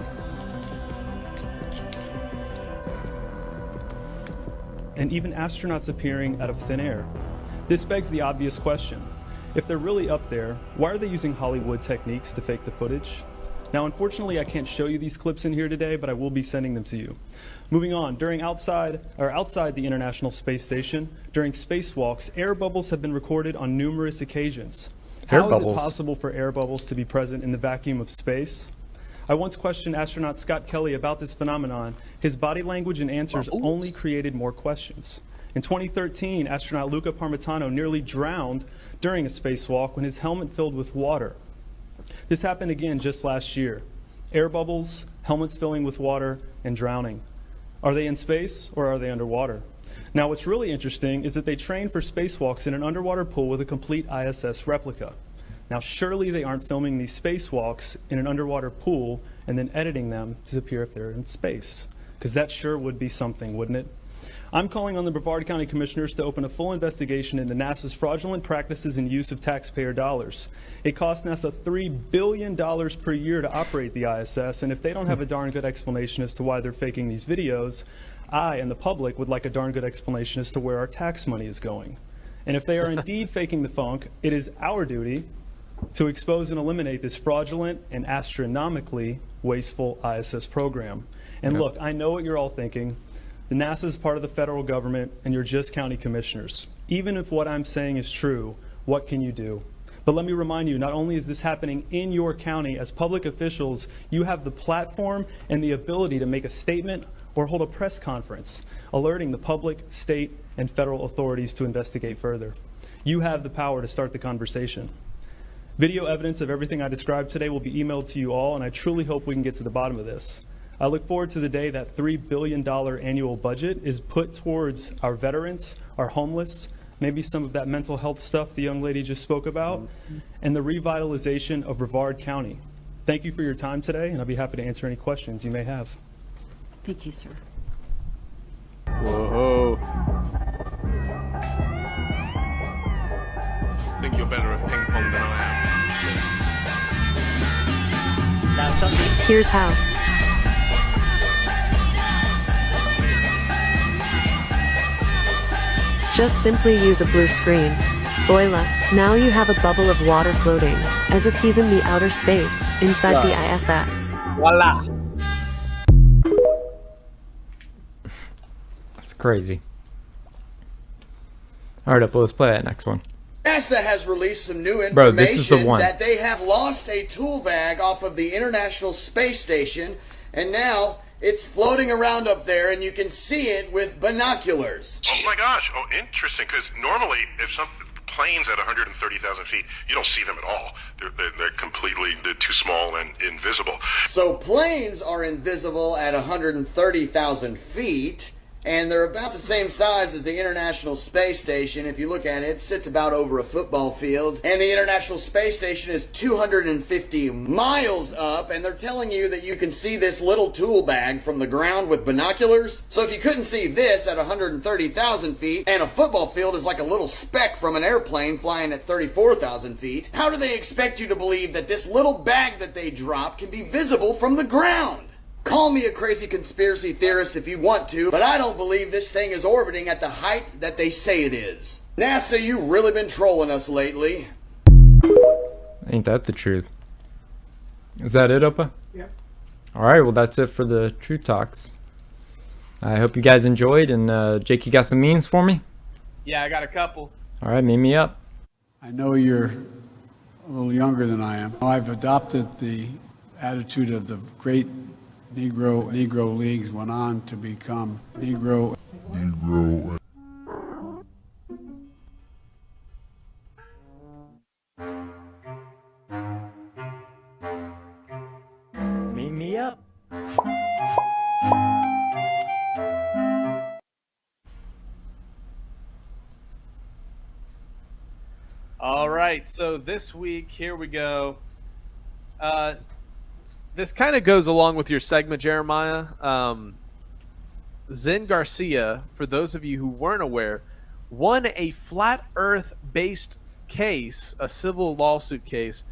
And even astronauts appearing out of thin air. This begs the obvious question. If they're really up there, why are they using Hollywood techniques to fake the footage? Now, unfortunately, I can't show you these clips in here today, but I will be sending them to you. Moving on, outside the International Space Station, during spacewalks, air bubbles have been recorded on numerous occasions. How is it possible for air bubbles to be present in the vacuum of space? I once questioned astronaut Scott Kelly about this phenomenon. His body language and answers only created more questions. In 2013, astronaut Luca Parmitano nearly drowned during a spacewalk when his helmet filled with water. This happened again just last year. Air bubbles, helmets filling with water, and drowning. Are they in space or are they underwater? Now, what's really interesting is that they trained for spacewalks in an underwater pool with a complete ISS replica. Now, surely they aren't filming these spacewalks in an underwater pool and then editing them to appear if they're in space, because that sure would be something, wouldn't it? I'm calling on the Brevard County Commissioners to open a full investigation into NASA's fraudulent practices and use of taxpayer dollars. It costs NASA $3 billion per year to operate the ISS, and if they don't have a darn good explanation as to why they're faking these videos, I and the public would like a darn good explanation as to where our tax money is going. And if they are indeed faking the funk, it is our duty to expose and eliminate this fraudulent and astronomically wasteful ISS program. And look, I know what you're all thinking. The NASA is part of the federal government, and you're just county commissioners. Even if what I'm saying is true, what can you do? But let me remind you, not only is this happening in your county, as public officials, you have the platform and the ability to make a statement or hold a press conference, alerting the public, state, and federal authorities to investigate further. You have the power to start the conversation. Video evidence of everything I described today will be emailed to you all, and I truly hope we can get to the bottom of this. I look forward to the day that $3 billion annual budget is put towards our veterans, our homeless, maybe some of that mental health stuff the young lady just spoke about, and the revitalization of Brevard County. Thank you for your time today, and I'll be happy to answer any questions you may have. Thank you, sir. Whoa. I think you're better at ping pong than I am. Here's how. Just simply use a blue screen. Voila, now you have a bubble of water floating, as if he's in the outer space, inside the ISS. Voila. That's crazy. Alright, let's play that next one. NASA has released some new information Bro, this is the one. that they have lost a tool bag off of the International Space Station, and now it's floating around up there, and you can see it with binoculars. Oh my gosh! Oh, interesting. Because normally, if some planes at 130,000 feet, you don't see them at all. They're too small and invisible. So planes are invisible at 130,000 feet. And they're about the same size as the International Space Station. If you look at it, it sits about over a football field. And the International Space Station is 250 miles up. And they're telling you that you can see this little tool bag from the ground with binoculars. So if you couldn't see this at 130,000 feet, and a football field is like a little speck from an airplane flying at 34,000 feet, how do they expect you to believe that this little bag that they dropped can be visible from the ground? Call me a crazy conspiracy theorist if you want to, but I don't believe this thing is orbiting at the height that they say it is. NASA, you've really been trolling us lately. Ain't that the truth? Is that it, Opa? Yeah. Alright, well that's it for the Truth Talks. I hope you guys enjoyed, and Jake, you got some memes for me? Yeah, I got a couple. Alright, meet me up. I know you're a little younger than I am. I've adopted the attitude of the great Negro Leagues, went on to become Negro. Meet me up. All right, so this week, here we go. This kind of goes along with your segment, Jeremiah. Zen Garcia, for those of you who weren't aware, won a flat Earth-based case, a civil lawsuit case,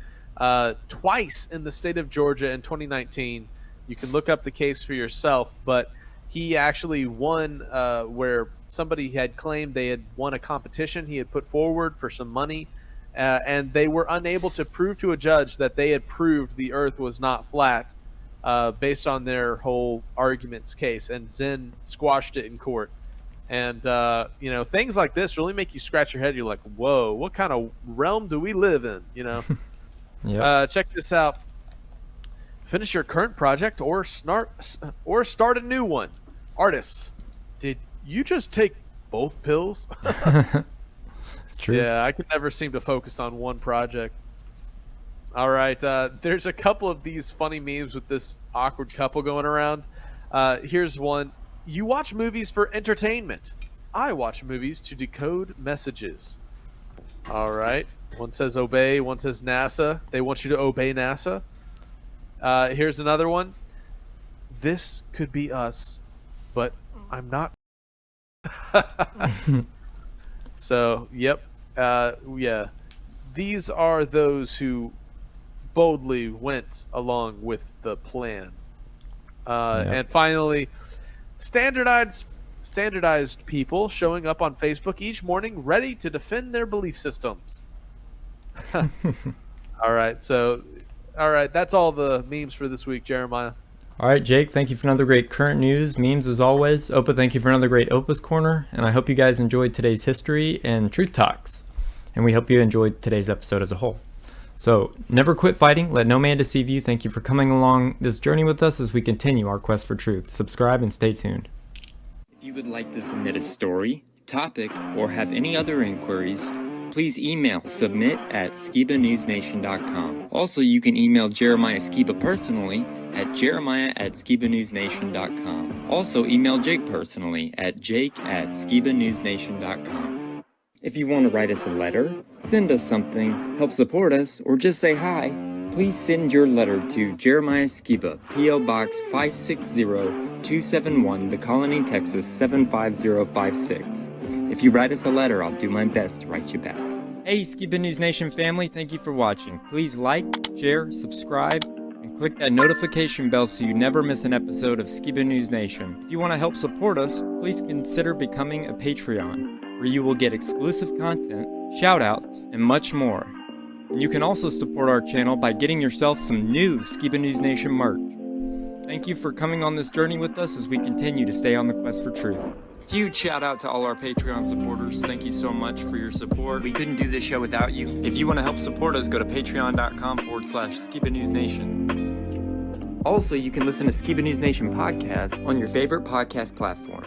twice in the state of Georgia in 2019. You can look up the case for yourself, but he actually won where somebody had claimed they had won a competition he had put forward for some money, and they were unable to prove to a judge that they had proved the Earth was not flat based on their whole arguments case, and Zen squashed it in court. And, things like this really make you scratch your head. You're like, whoa, what kind of realm do we live in, Yep. Check this out. Finish your current project or start a new one. Artists, did you just take both pills? It's true. Yeah, I could never seem to focus on one project. All right, there's a couple of these funny memes with this awkward couple going around. Here's one. You watch movies for entertainment. I watch movies to decode messages. All right. One says obey, one says NASA. They want you to obey NASA. Here's another one. This could be us, but I'm not. So, yep. Yeah. These are those who boldly went along with the plan. And finally, standardized people showing up on Facebook each morning ready to defend their belief systems. All right, that's all the memes for this week, Jeremiah. All right, Jake, thank you for another great current news, memes as always. Opa, thank you for another great Opa's Corner, and I hope you guys enjoyed today's history and truth talks, and we hope you enjoyed today's episode as a whole. So, never quit fighting, let no man deceive you. Thank you for coming along this journey with us as we continue our quest for truth. Subscribe and stay tuned. If you would like to submit a story, topic, or have any other inquiries, please email submit@skibanewsnation.com. Also, you can email Jeremiah Skiba personally at jeremiah@skibanewsnation.com. Also, email Jake personally at jake@skibanewsnation.com. If you want to write us a letter, send us something, help support us, or just say hi, please send your letter to Jeremiah Skiba, P.O. Box 560-271, The Colony, Texas 75056. If you write us a letter, I'll do my best to write you back. Hey, Skiba News Nation family, thank you for watching. Please like, share, subscribe, and click that notification bell so you never miss an episode of Skiba News Nation. If you want to help support us, please consider becoming a Patreon, where you will get exclusive content, shoutouts, and much more. And you can also support our channel by getting yourself some new Skiba News Nation merch. Thank you for coming on this journey with us as we continue to stay on the quest for truth. Huge shout out to all our Patreon supporters. Thank you so much for your support. We couldn't do this show without you. If you want to help support us, go to patreon.com/Skiba News Nation. Also, you can listen to Skiba News Nation podcast on your favorite podcast platform.